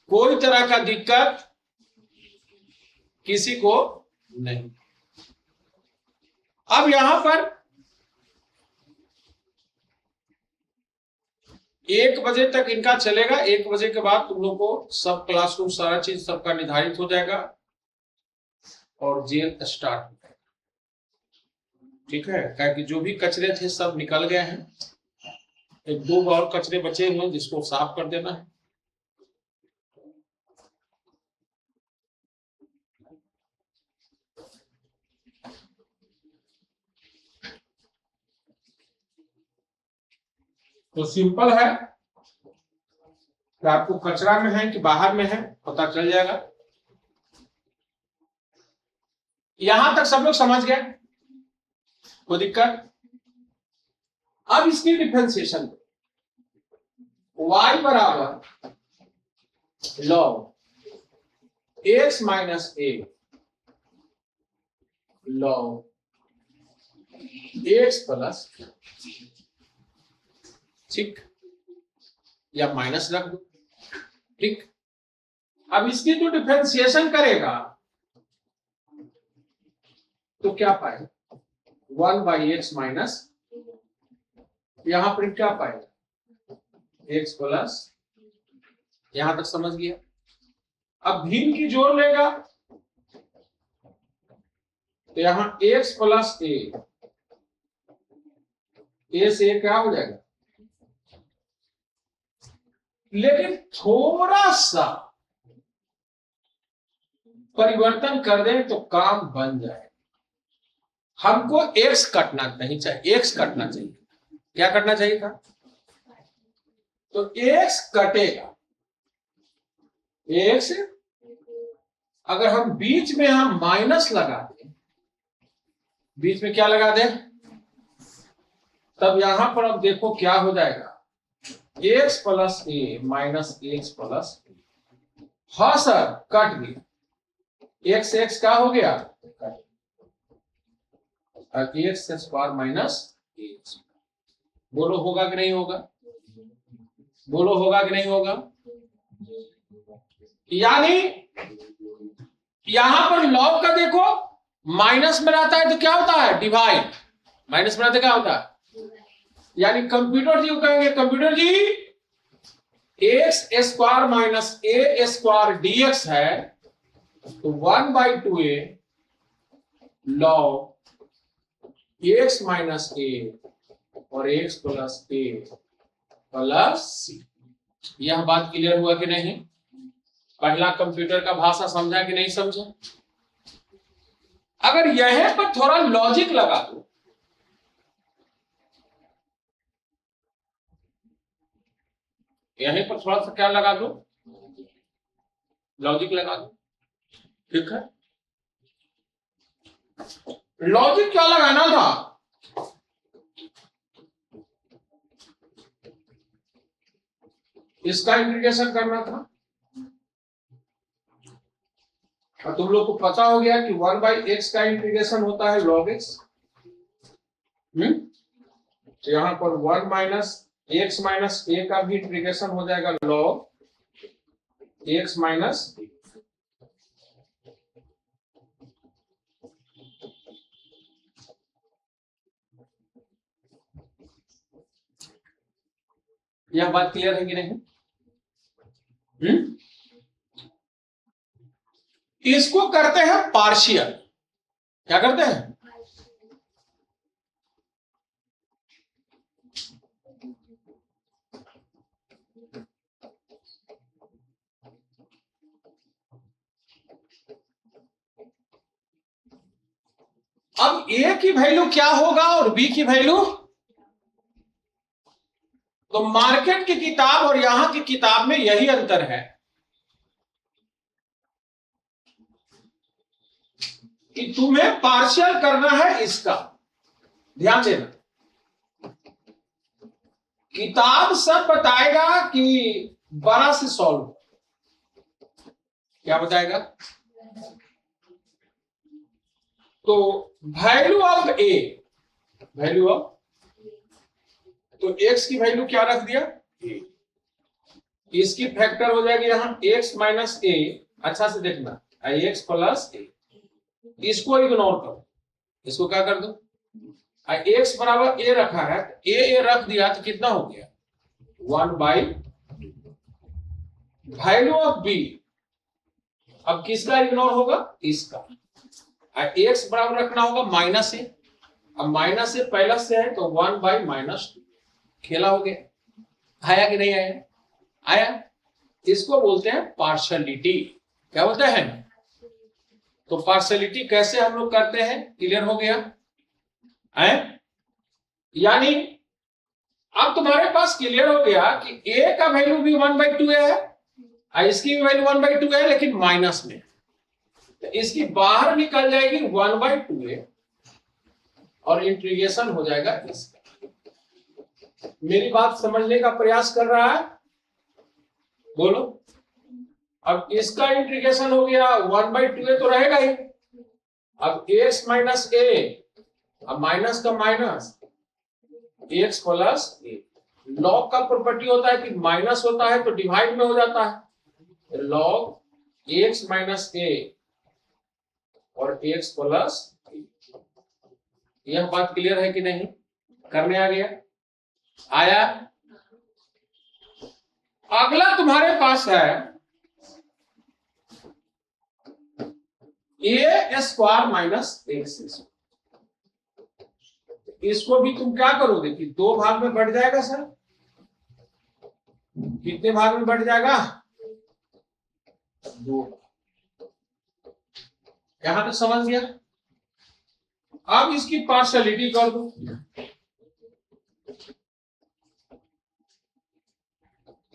कोई तरह का दिक्कत किसी को नहीं। अब यहां पर 1 बजे तक इनका चलेगा। 1 बजे के बाद तुम लोग को सब क्लासरूम सारा चीज सबका निर्धारित हो जाएगा और जेल स्टार्ट हो जाएगा। ठीक है, क्योंकि जो भी कचरे थे सब निकल गए हैं। 1-2 और कचरे बचे हुए जिसको साफ कर देना है। तो सिंपल है कि आपको कचरा में है कि बाहर में है पता चल जाएगा। यहां तक सब लोग समझ गए? कोई दिक्कत? अब इसकी डिफरेंशिएशन y बराबर log x minus a log x plus, ठीक, या माइनस रख दो। ठीक, अब इसकी जो डिफरेंशिएशन करेगा तो क्या पाएगा? 1/x माइनस, यहां पर क्या पाएगा? x plus. यहां तक समझ गया? अब भिन्न की जोड़ लेगा तो यहां x प्लस a से क्या हो जाएगा? लेकिन थोड़ा सा परिवर्तन कर दें तो काम बन जाए। हमको एक्स कटना नहीं चाहिए, एक्स कटना चाहिए। क्या कटना चाहिए था? तो एक्स कटेगा। एक्स अगर हम बीच में हम माइनस लगा दें, बीच में क्या लगा दें, तब यहां पर अब देखो क्या हो जाएगा, एक्स प्लस ए माइनस एक्स प्लस ए। हाँ सर कट गया, एक्स एक्स क्या हो गया, एक्स स्क्वायर माइनस एक्स। बोलो होगा कि नहीं होगा? बोलो होगा कि नहीं होगा? यानी यहां पर लॉग का देखो माइनस में रहता है तो क्या होता है, डिवाइड। माइनस में रहता है क्या होता है, यानी कंप्यूटर जी को कहेंगे, कंप्यूटर जी एक्स स्क्वायर माइनस ए स्क्वायर डीएक्स है तो 1/2a लॉग एक्स माइनस ए और एक्स प्लस ए प्लस सी। यह बात क्लियर हुआ कि नहीं? पहला कंप्यूटर का भाषा समझा कि नहीं समझा? अगर यहीं पर थोड़ा लॉजिक लगा दो, यहीं पर थोड़ा सा क्या लगा दो, लॉजिक लगा दो, ठीक है? लॉजिक क्या लगाना था, इसका इंटीग्रेशन करना था। और तुम लोग को पता हो गया कि 1/x का इंटीग्रेशन होता है log x। तो यहां पर 1 माइनस एक्स माइनस ए का भी इंटीग्रेशन हो जाएगा log x माइनस। यह बात क्लियर है कि नहीं? इसको करते हैं पार्शियल। क्या करते हैं? अब ए की वैल्यू क्या होगा और बी की वैल्यू, तो मार्केट की किताब और यहां की किताब में यही अंतर है कि तुम्हें पार्शियल करना है इसका। ध्यान देना, किताब सब बताएगा कि 12 से सॉल्व। क्या बताएगा? तो value of A, value of, तो एक्स की वैल्यू क्या रख दिया, ए। इसकी फैक्टर हो जाएगी यहां एक्स माइनस ए। अच्छा से देखना, एक्स प्लस ए, इसको इग्नोर करो, इसको क्या कर दो, एक्स बराबर ए रखा है, ए रख दिया तो कितना हो गया 1/, वैल्यू ऑफ बी, अब किसका इग्नोर होगा, इसका। एक्स बराबर रखना होगा माइनस ए, अब माइनस ए प्लस से है तो 1/-2। खेला हो गया। आया कि नहीं आया? आया। इसको बोलते हैं पार्शलिटी। क्या बोलते हैं? तो पार्शलिटी कैसे हम लोग करते हैं, क्लियर हो गया है? यानी अब तुम्हारे पास क्लियर हो गया कि ए का वैल्यू भी 1/2 है, इसकी भी वैल्यू 1/2 है लेकिन माइनस में, तो इसकी बाहर निकल जाएगी 1/2 और इंटीग्रेशन हो जाएगा इसका। मेरी बात समझने का प्रयास कर रहा है? बोलो। अब इसका इंटीग्रेशन हो गया 1/2 तो रहेगा ही। अब एक्स माइनस ए, अब माइनस का माइनस एक्स प्लस ए। लॉग का प्रॉपर्टी होता है कि माइनस होता है तो डिवाइड में हो जाता है, लॉग एक्स माइनस ए और एक्स प्लस ए। यह बात क्लियर है कि नहीं? करने आ गया? आया? अगला तुम्हारे पास है ए स्क्वायर माइनस एक्स। इसको भी तुम क्या करोगे कि 2 भाग में बढ़ जाएगा सर। कितने भाग में बढ़ जाएगा? 2। यहां तक समझ गया। अब इसकी पार्शलिटी कर दो।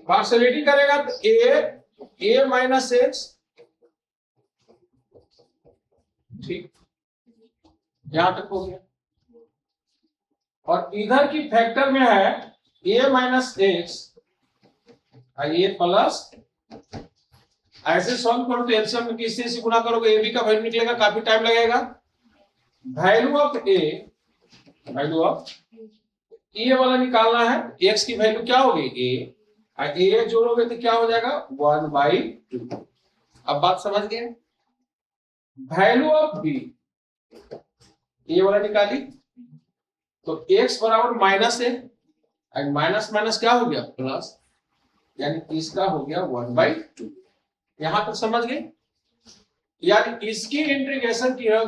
पार्शलिटी करेगा तो ए माइनस एक्स, ठीक, यहां तक हो गया। और इधर की फैक्टर में है ए माइनस एक्स ए प्लस, ऐसे सॉल्व करो तो एलसीएम में किससे से गुणा करोगे, ए बी का वैल्यू निकलेगा, काफी टाइम लगेगा। वैल्यू ऑफ ए वाला निकालना है, एक्स की वैल्यू क्या होगी ए जोड़ोगे तो क्या हो जाएगा 1/2। अब बात समझ गए। वैल्यू ऑफ बी ए वाला निकाली तो x बराबर माइनस है, माइनस माइनस क्या हो गया प्लस, यानी इसका हो गया 1/2। यहां तक समझ गए। यानी इसकी इंटीग्रेशन की है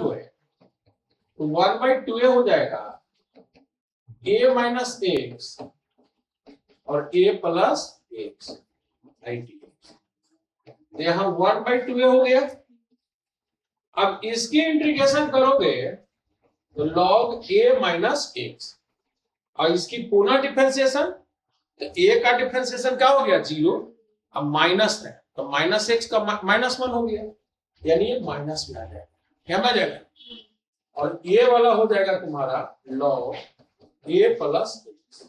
तो 1/2 हो जाएगा a माइनस एक्स और a प्लस एक्स, यहां 1/2 हो गया। अब इसकी इंटीग्रेशन करोगे तो log a माइनस एक्स, और इसकी पुनः डिफरेंशिएशन तो a का डिफरेंशिएशन क्या हो गया 0, अब माइनस है तो माइनस एक्स का -1 हो गया, यानी ये माइनस में आ जाएगा, क्या आ जाएगा। और ये वाला हो जाएगा तुम्हारा log a प्लस एक्स,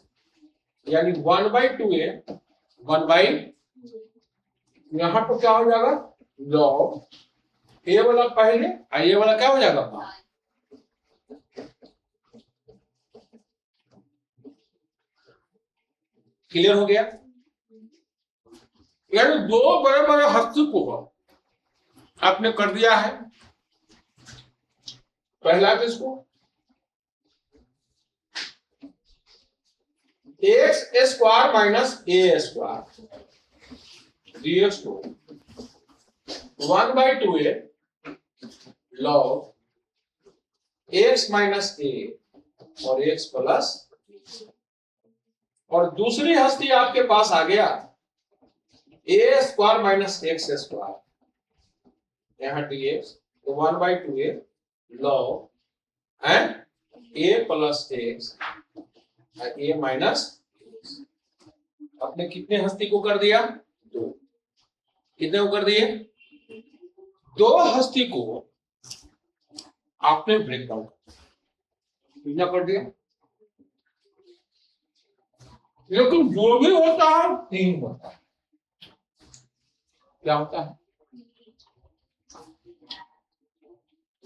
यानी 1/2a 1/, यहां पर क्या हो जाएगा log a वाला पहले ये वाला क्या हो जाएगा बाद। क्लियर हो गया। यानी दो बड़े बड़े हस्ती को आपने कर दिया है। पहला किसको एक्स स्क्वायर माइनस ए स्क्वायर dx को 1/2a log x माइनस ए और x प्लस, और दूसरी हस्ती आपके पास आ गया ए स्क्वायर माइनस एक्स स्क्वायर, यहां dx तो 1/2a log and a plus x A minus, आपने कितने हस्ती को कर दिया 2, कितने को कर दिए 2 हस्ती को आपने ब्रेक डाउन कितना कर दिया। लेकिन जो भी होता है 3 होता है, क्या होता है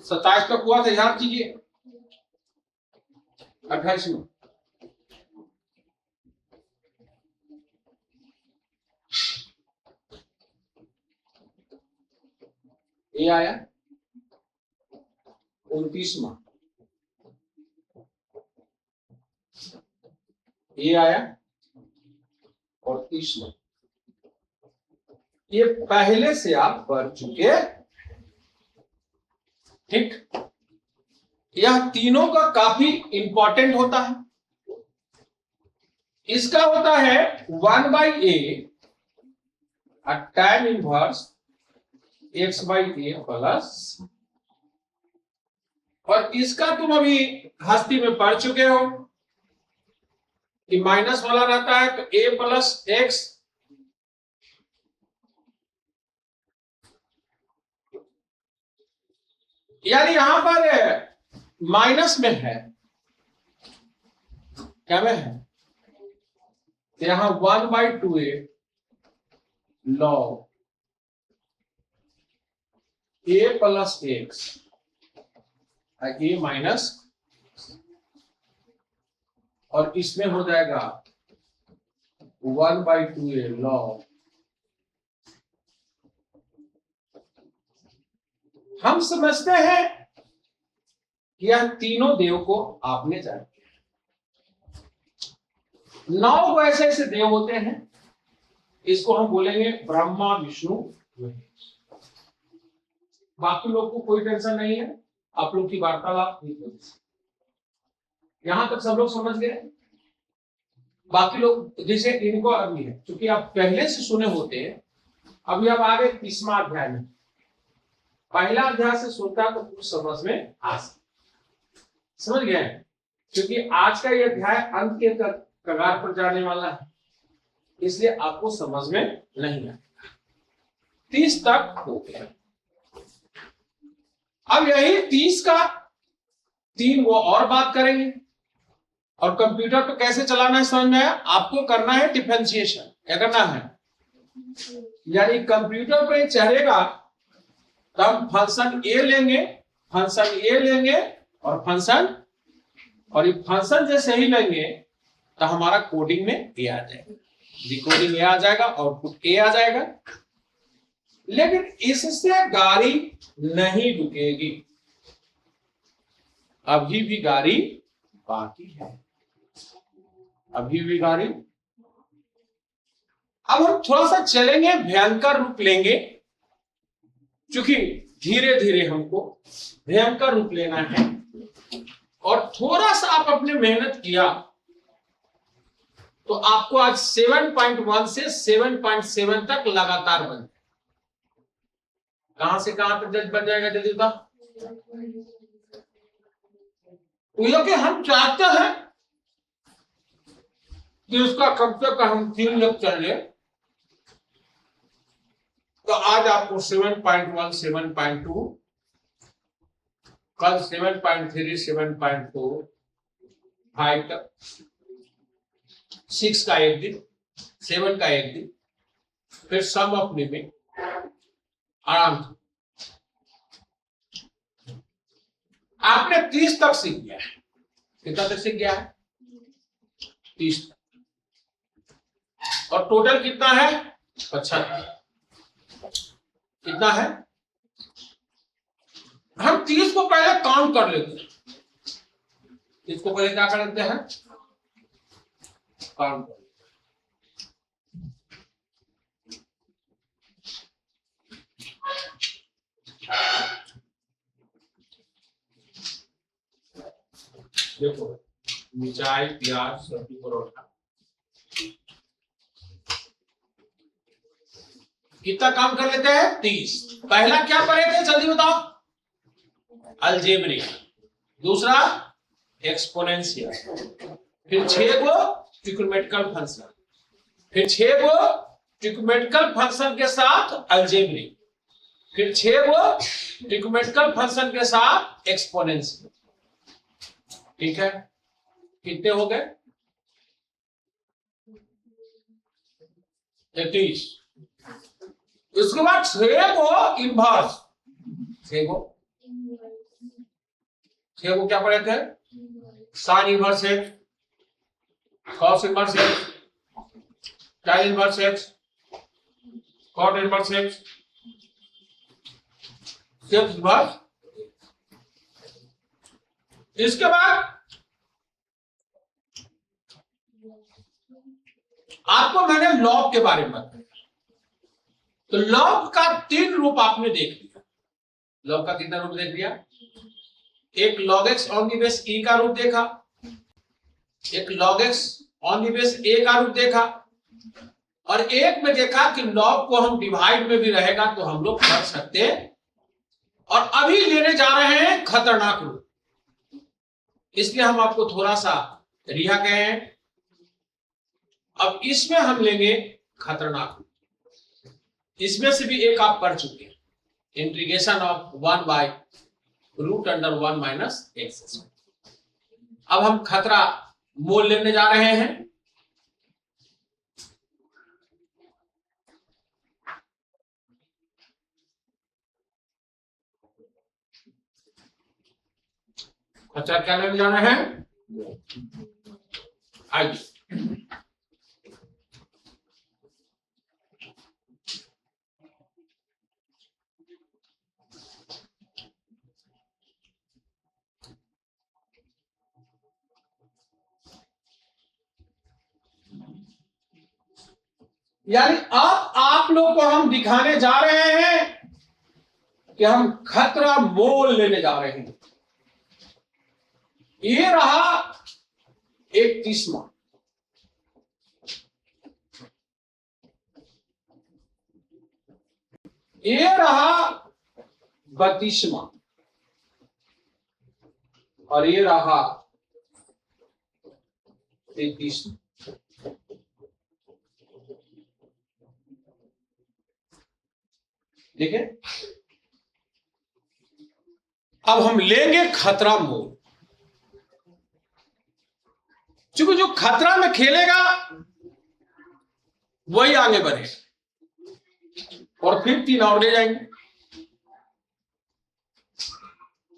27 तक हुआ था, याद कीजिए 28 में ये आया 29वां, ये आया और 30वां, ये पहले से आप पढ़ चुके, ठीक। यह तीनों का काफी इंपॉर्टेंट होता है। इसका होता है 1/a tan inverse x/a plus, और इसका तुम अभी हस्ती में पढ़ चुके हो कि माइनस वाला रहता है तो a प्लस एक्स, यानी यहां पर माइनस में है, क्या में है यहां 1/2a log a plus x A minus, और इसमें हो जाएगा 1/2a log, हम समझते हैं कि यह तीनों देव को आपने जाना, 9 ऐसे ऐसे देव होते हैं, इसको हम बोलेंगे ब्रह्मा विष्णु महेश। बाकी लोग को कोई टेंशन नहीं है, आप लोग की वार्तालाप यहां तक सब लोग समझ गए। बाकी लोग जैसे इनको अभी है, क्योंकि आप पहले से सुने होते हैं, अभी आप आगे 30वां अध्याय में, पहला अध्याय से सोचता तो कुछ समझ में आ सकता। समझ गए? क्योंकि आज का ये अध्याय अंत के कगार पर जाने वाला है, इसलिए आपको समझ में नहीं आएगा। 30 तक हो गया। अब यही 30 का 3 वो और बात करेंगे। और कंप्यूटर को कैसे चलाना है समझ में आया? आपको करना है डिफरेंशिएशन। क्या करना है? यानी कंप्यूटर पे चढ़ेगा तो हम फंक्शन ए लेंगे, फंक्शन ए लेंगे और फंक्शन, और ये फंक्शन जैसे ही लेंगे तो हमारा कोडिंग में ए आ जाएगा, डिकोडिंग ए आ जाएगा, आउटपुट ए आ जाएगा। लेकिन इससे गाड़ी नहीं रुकेगी, अभी भी गाड़ी बाकी है, अभी भी गाड़ी। अब हम थोड़ा सा चलेंगे, भयंकर रूप लेंगे, क्योंकि धीरे धीरे हमको भयंकर रूप लेना है। और थोड़ा सा आप अपने मेहनत किया तो आपको आज 7.1 से 7.7 तक लगातार बन जाए। कहां से कहां तक जज बन जाएगा जल्दी बता। क्योंकि हम चाहते हैं कि उसका कम से कम हम 3 लेक्चर ले, तो आज आपको 7.1, 7.2, कल 7.3, 7.4, 5 तक, 6 का एक दिन, 7 का एक दिन, फिर सम ऑफ लिमिट आराम से। आपने 30 तक सीख गया है। कितना तक सीख गया है? 30 तक। और टोटल कितना है? 75। कितना है? हम 30 को पहले काउंट कर लेते हैं। 30 को पहले क्या कर लेते हैं? काउंट कर। देखो, मिर्चाई, प्याज, सब्जी, परोठा, कितना काम कर लेते हैं? 30। पहला क्या पढ़े थे जल्दी बताओ? अलजेब्रिक। दूसरा एक्सपोनेंशियल। फिर 6 गो ट्रिग्नोमेट्रिकल फंक्शन, फिर 6 गो ट्रिग्नोमेट्रिकल फंक्शन के साथ अलजेब्रिक, फिर 6 गो ट्रिग्नोमेट्रिकल फंक्शन के साथ एक्सपोनेंशियल। ठीक है, कितने हो गए? 33। इसके बाद 6 को इनवर्स, 6 को क्या पढ़े थे? Sine inverse x, cos inverse x, tan inverse x, cot inverse x, sec inverse. इसके बाद आपको मैंने लॉग के बारे में बताया। तो लॉग का 3 रूप आपने देख लिया। लॉग का कितना रूप देख लिया? एक log x on the base e का रूप देखा, एक log x on the base a का रूप देखा, और एक में देखा कि log को हम डिवाइड में भी रहेगा तो हम लोग कर सकते हैं। और अभी लेने जा रहे हैं खतरनाक रूप, इसलिए हम आपको थोड़ा सा रिहा कहे हैं। अब इसमें हम लेंगे खतरनाक रूप। इसमें से भी एक आप पढ़ चुके हैं, इंटीग्रेशन ऑफ 1/√(1 - x²). अब हम खतरा मोल लेने जा रहे हैं। खतरा क्या लेने जा रहे हैं? आइए, यानी अब आप लोग को हम दिखाने जा रहे हैं कि हम खतरा मोल लेने जा रहे हैं। ये रहा 31वां, ये रहा 32वां और ये रहा 33वां। ठीक है, अब हम लेंगे खतरा मोड। क्योंकि जो खतरा में खेलेगा वही आगे बढ़े, और फिर 3 और ले जाएंगे।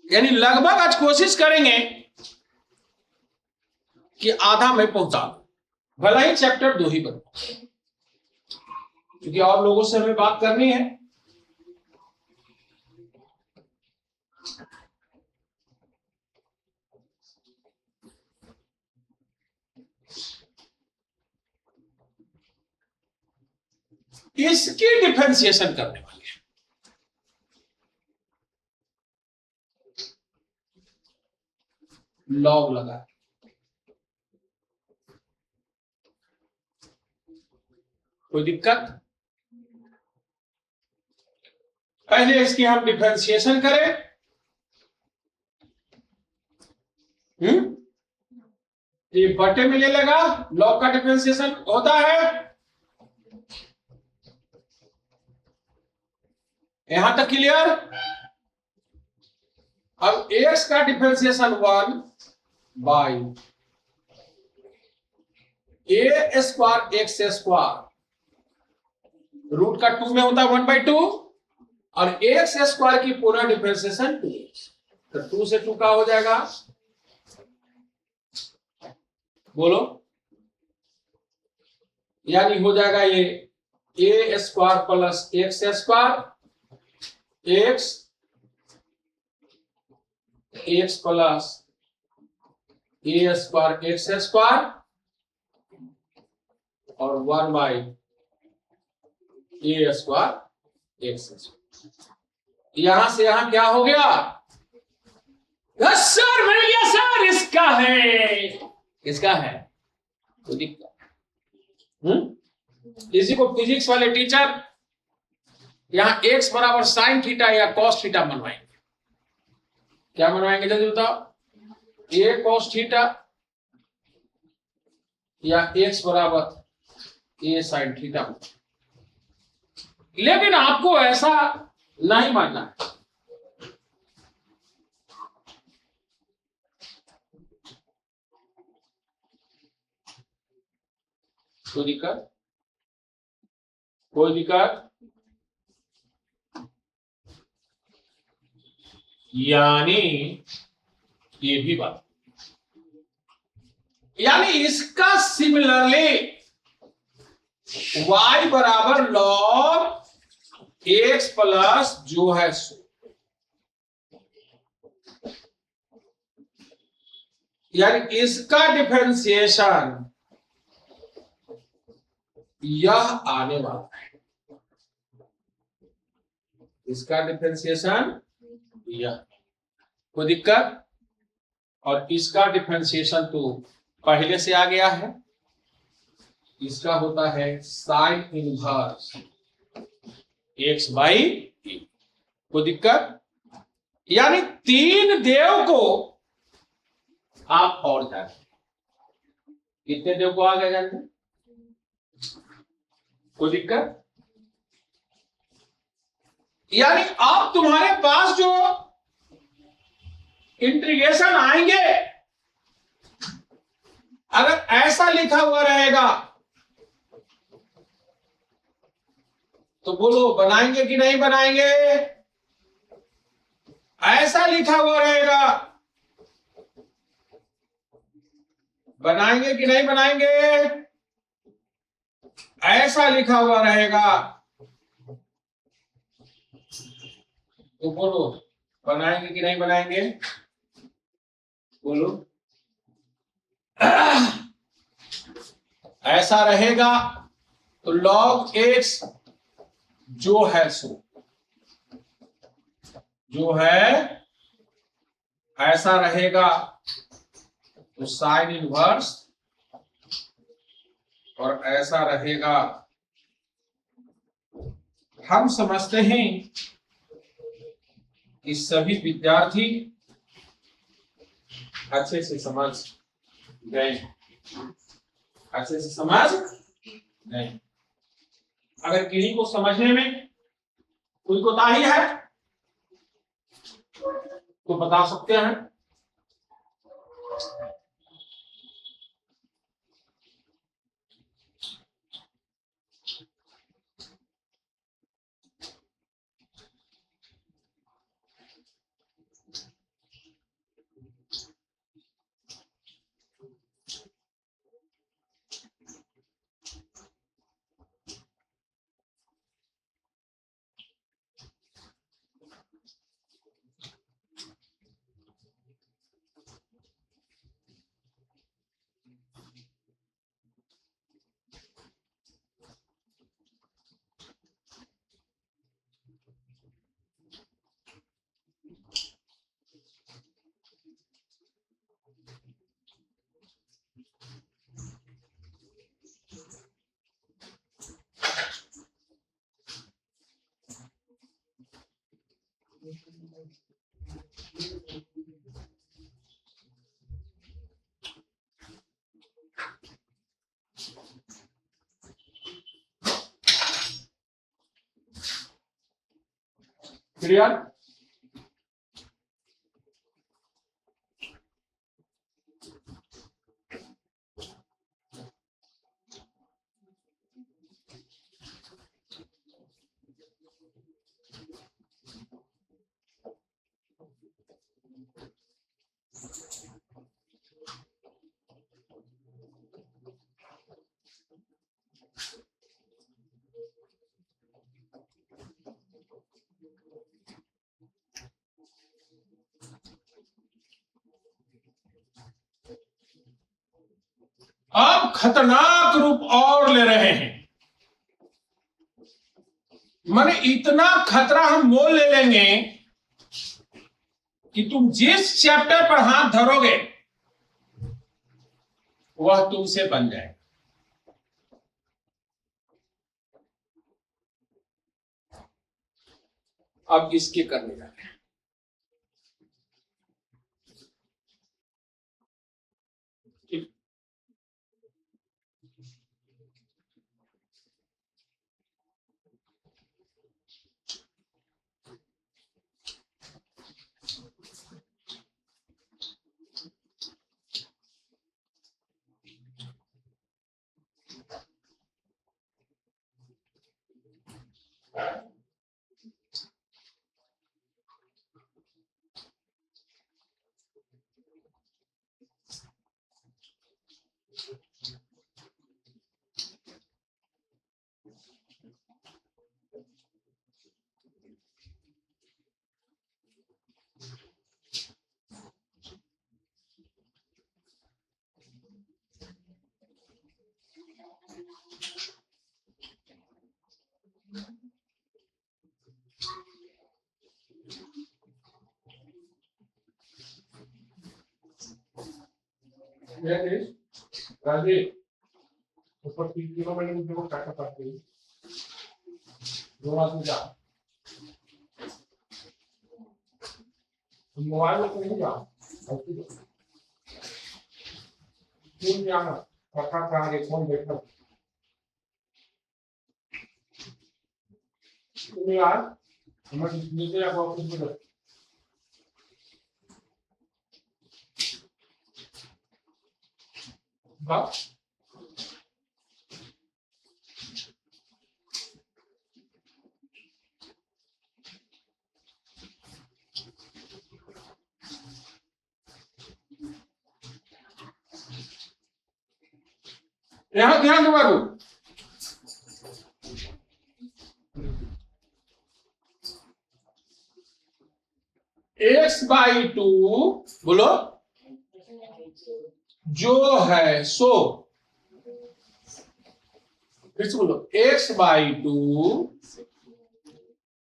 यानी लगभग आज कोशिश करेंगे कि आधा में पहुंचा, भला ही चैप्टर 2 ही बन, क्योंकि और लोगों से हमें बात करनी है। इसकी डिफरेंशिएशन करने वाले हैं। लॉग लगा, कोई दिक्कत? पहले इसकी हम डिफरेंशिएशन करें। ये बटे में ले लेगा, लॉग का डिफरेंशिएशन होता है। यहां तक क्लियर? अब x का differentiation 1 by a square x square, root का 2 में होता है 1/2, और x स्क्वायर की पूरा डिफरेंशिएशन 2, तो 2 से 2 का हो जाएगा, बोलो, यानी हो जाएगा ये a square plus x square, x plus a square x square, और 1 by a square x square. यहां से यहां क्या हो गया? यस सर, मिल गया सर, इसका है, किसका है? तो दिक्कत। इसी को फिजिक्स वाले टीचर यहां x बराबर साइन थीटा या कॉस थीटा बनवाएंगे। क्या बनवाएंगे जल्दी बताओ? a कॉस थीटा या x बराबर a साइन थीटा। लेकिन आपको ऐसा नहीं मानना है। कोई दिक्कत? कोई दिक्कत? यानी ये भी बात, यानी इसका सिमिलरली y बराबर लॉग x प्लस जो है सो, यानी इसका डिफरेंशिएशन यह आने वाला है, इसका डिफरेंशिएशन यह, कोई दिक्कत? और इसका डिफरेंशिएशन तो पहले से आ गया है, इसका होता है sign inverse x by a। कोई दिक्कत? यानी 3 देव को आप और जानते, कितने देव को आ गए जानते? कोई दिक्कत? यानी अब तुम्हारे पास जो इंटीग्रेशन आएंगे, अगर ऐसा लिखा हुआ रहेगा तो बोलो बनाएंगे कि नहीं बनाएंगे? ऐसा लिखा हुआ रहेगा, बनाएंगे कि नहीं बनाएंगे? ऐसा लिखा हुआ रहेगा तो बोलो बनाएंगे कि नहीं बनाएंगे? बोलो। ऐसा रहेगा तो log x जो है सो, जो है ऐसा रहेगा तो साइन इनवर्स, और ऐसा रहेगा, हम समझते हैं कि सभी विद्यार्थी अच्छे से समझ गए, अच्छे से समझ गए। अगर किन्हीं को समझने में कोई कोताही है तो बता सकते हैं। क्लियर? अब खतरनाक रूप और ले रहे हैं, माने इतना खतरा हम मोल ले लेंगे कि तुम जिस चैप्टर पर हाथ धरोगे वह तुमसे बन जाएगा। अब इसके करने जा रहे हैं। राजीव ऊपर 3 किलो मैंने मुझे वो काटा पाते हैं 2 आदमी जा मोबाइल में तो नहीं जा तुम जाना काका का आगे कौन बैठा तुम यार हमारे नीचे आप ऑफिस में बस यहाँ ध्यान दो बाबू x/2 बोलो जो है सो फिर से बोलो x/2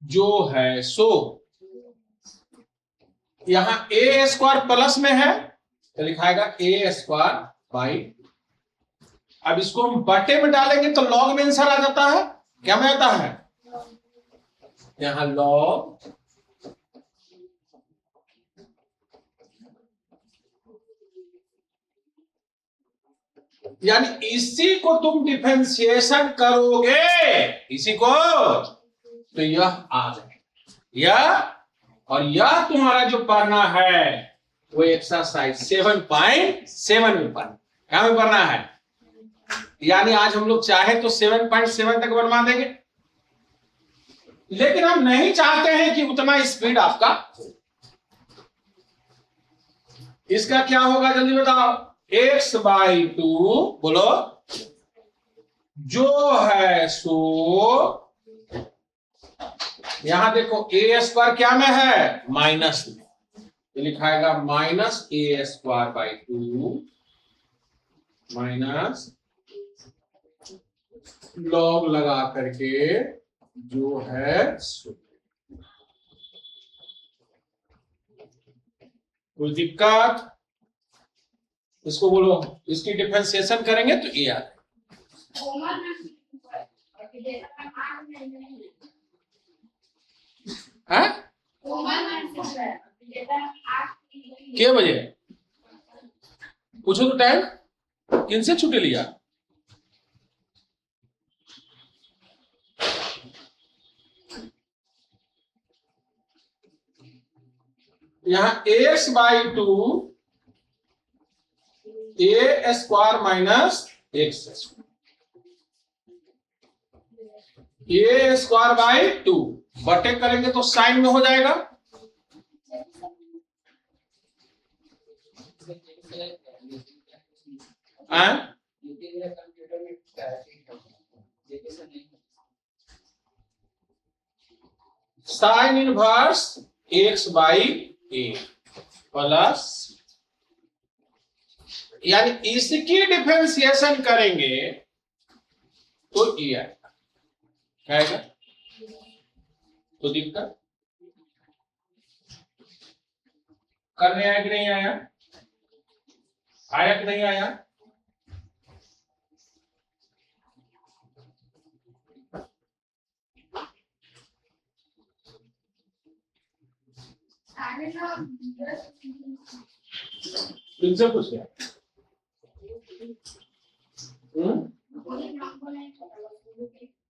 जो है सो यहां a स्क्वायर प्लस में है तो लिखाएगा a स्क्वायर बाई। अब इसको हम बटे में डालेंगे तो लॉग में आंसर आ जाता है। क्या में आता है यहां लॉग यानी इसी को तुम डिफरेंशिएशन करोगे, इसी को, तो यह आ जाएगा यह, और यह तुम्हारा जो पढ़ना है वो एक्सरसाइज 7.7 में पढ़ना, क्या में पढ़ना है। यानी आज हम लोग चाहे तो 7.7 तक बनवा देंगे, लेकिन हम नहीं चाहते हैं कि उतना स्पीड आपका हो। इसका क्या होगा जल्दी बताओ। x/2 बोलो, जो है सो, यहां देखो a स्क्वायर क्या में है, माइनस में, तो लिखाएगा -a²/2 माइनस लॉग लगा करके जो है सो। कोई दिक्कत, इसको बोलो, इसकी डिफरेंशिएशन करेंगे तो ये आ क्या बजे पूछो तो टाइम, किनसे छुट्टी लिया। यहाँ x/2 a² minus x², a²/2 बटे करेंगे तो साइन में हो जाएगा, साइन इनवर्स x/a प्लस, यानी इसकी डिफरेंशिएशन करेंगे तो ये आएगा, क्या आएगा, तो दिक्कत करने आया कि नहीं आया, आया कि नहीं आया। तुमसे पूछ गया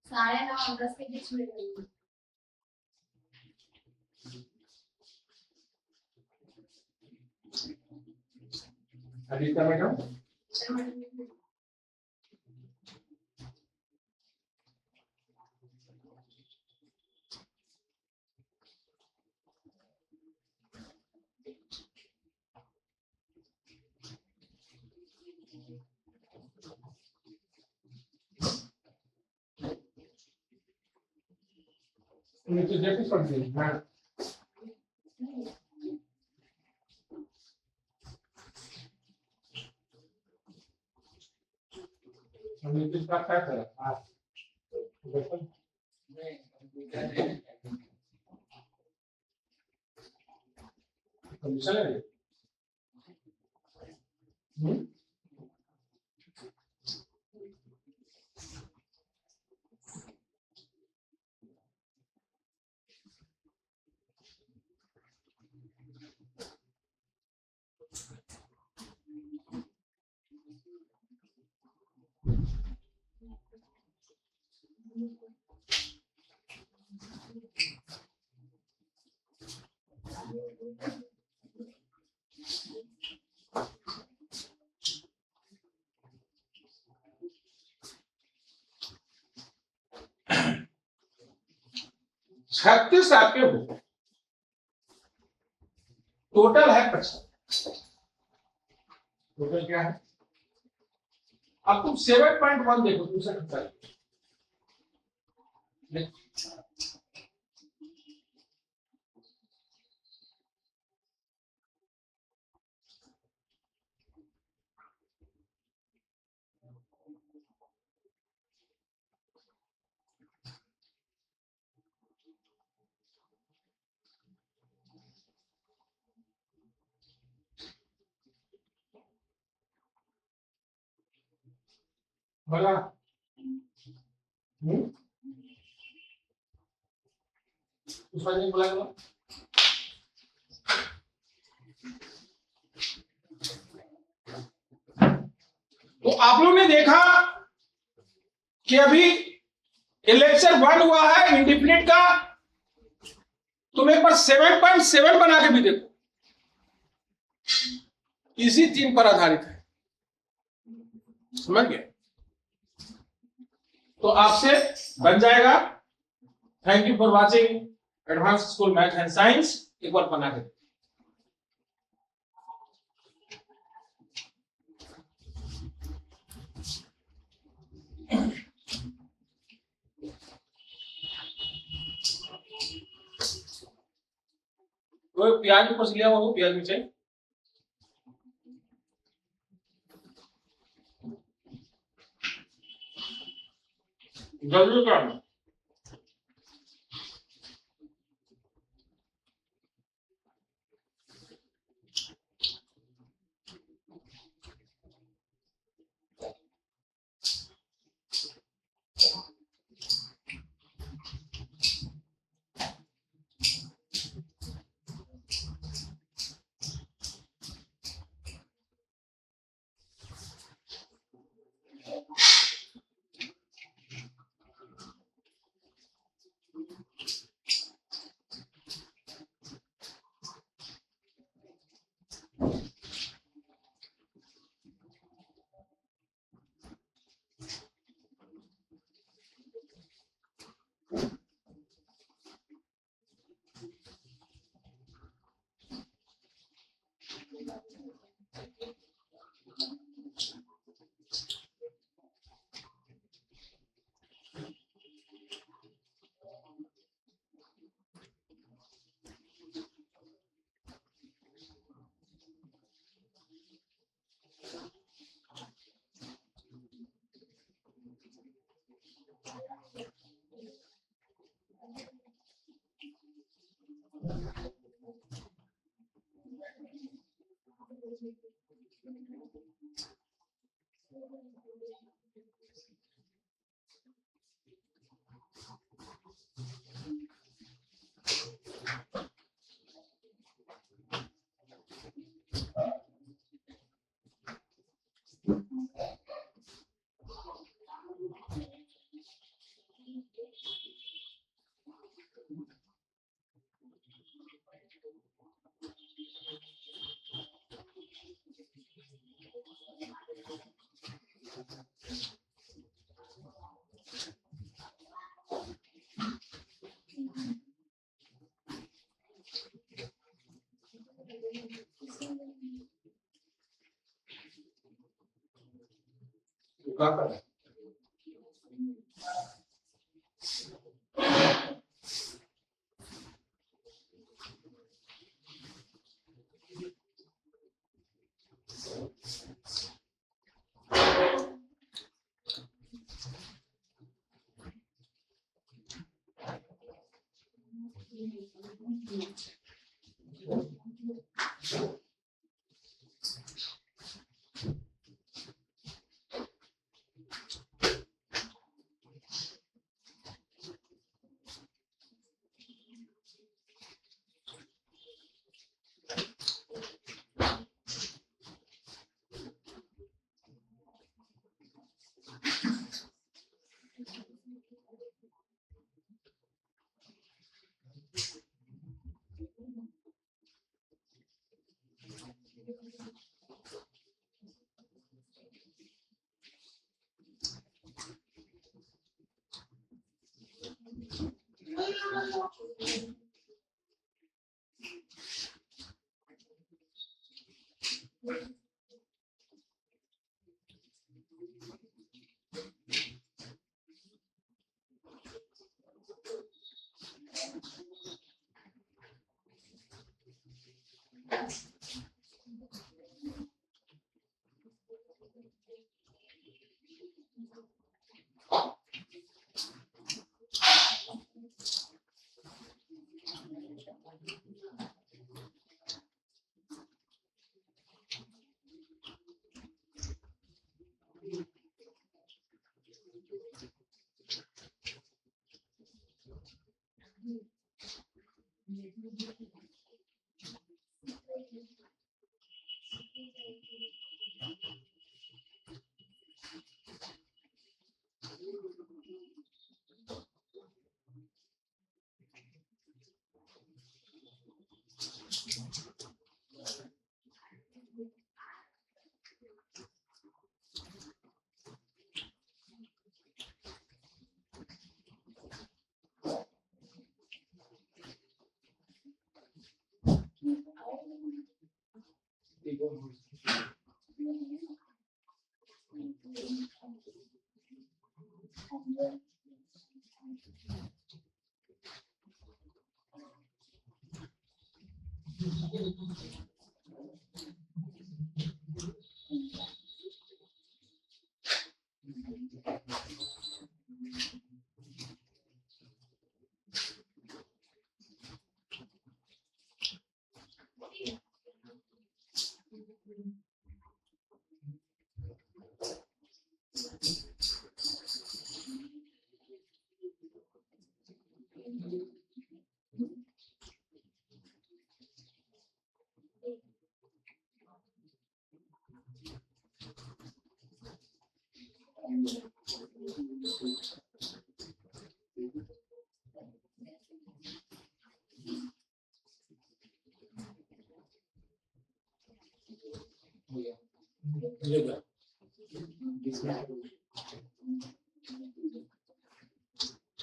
साढ़े 9 और 10 के बीच में। अदिता मैडम, नीचे देखो समझिए। हाँ, नीचे का क्या करें, हाँ देखो कंडीशन है। छत्तीस आपके हो, टोटल है 50। टोटल क्या है, अब तुम 7.1 देखो, दूसरा खर्चा बोला। उस पर नहीं बोला करो। तो आप लोग ने देखा कि अभी ये लेक्चर 1 हुआ है इंडिफिनिट का, तुम एक बार 7.7 बना के भी देखो, इसी थीम पर आधारित है, समझ गए? तो आपसे बन जाएगा। Thank you for watching advance school math and science. एक बार बना के तो प्याज ऊपर से लिया हुआ, प्याज नीचे, जल्दी करना। क्या कर रहे हैं?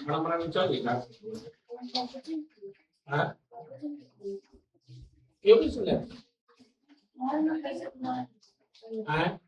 हमारा विचार है ना हाँ ये भी सुन ले हाँ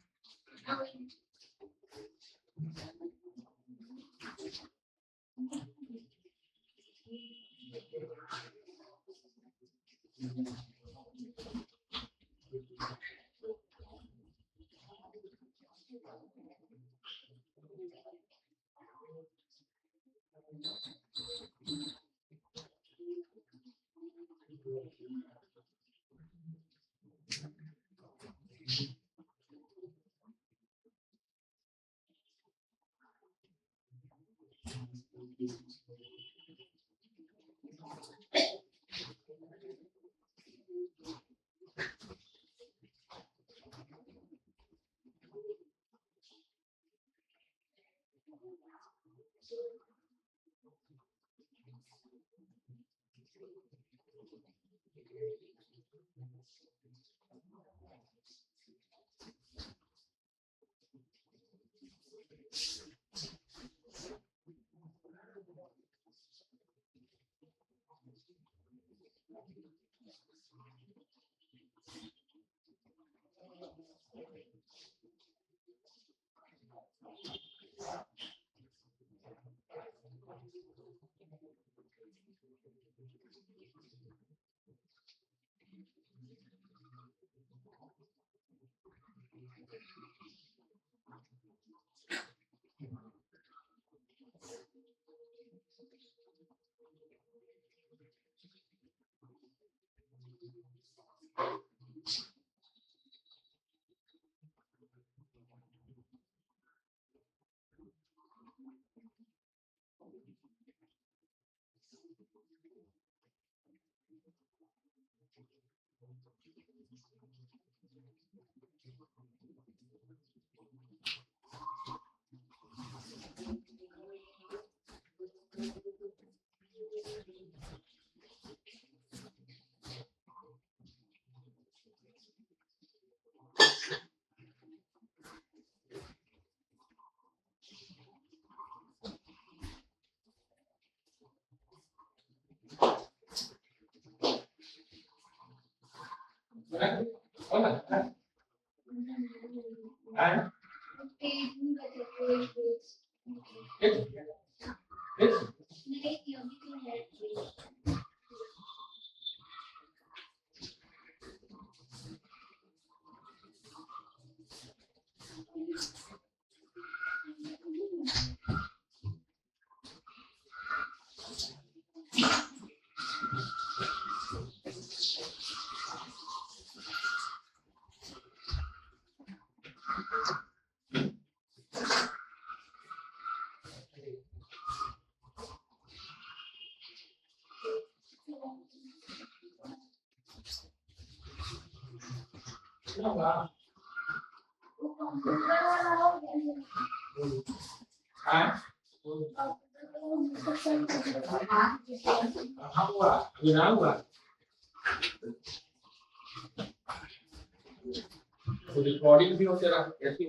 रिकॉर्डिंग भी होते रहा ऐसे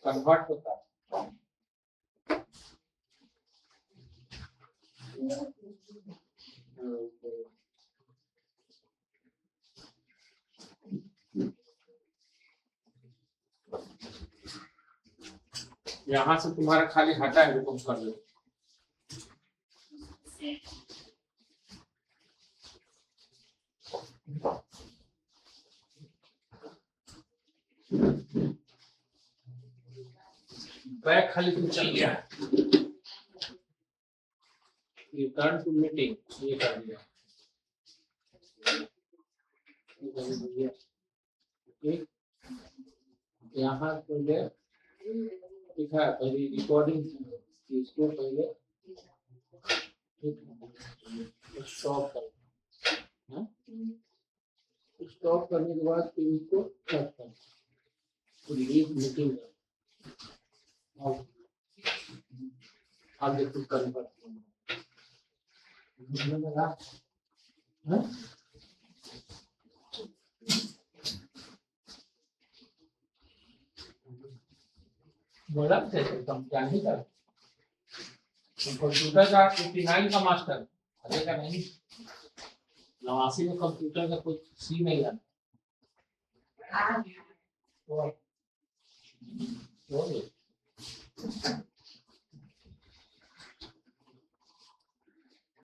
कन्वर्ट होता है यहाँ से तुम्हारा खाली हटा है तुम कर लो बैग खाली तुम चल गया, रिटर्न टू मीटिंग ये कर दिया, ये कर दिया। ठीक, यहाँ पहले लिखा है, पहले रिकॉर्डिंग इसको पहले स्टॉप कर, स्टॉप करने के बाद फिर इसको कट कर, लीव मीटिंग और आगे कुछ कन्वर्ट बोला थे तुम क्या नहीं कर कंप्यूटर का 59 का मास्टर अरे का नहीं, 89 में कंप्यूटर का कुछ सी नहीं जाना तो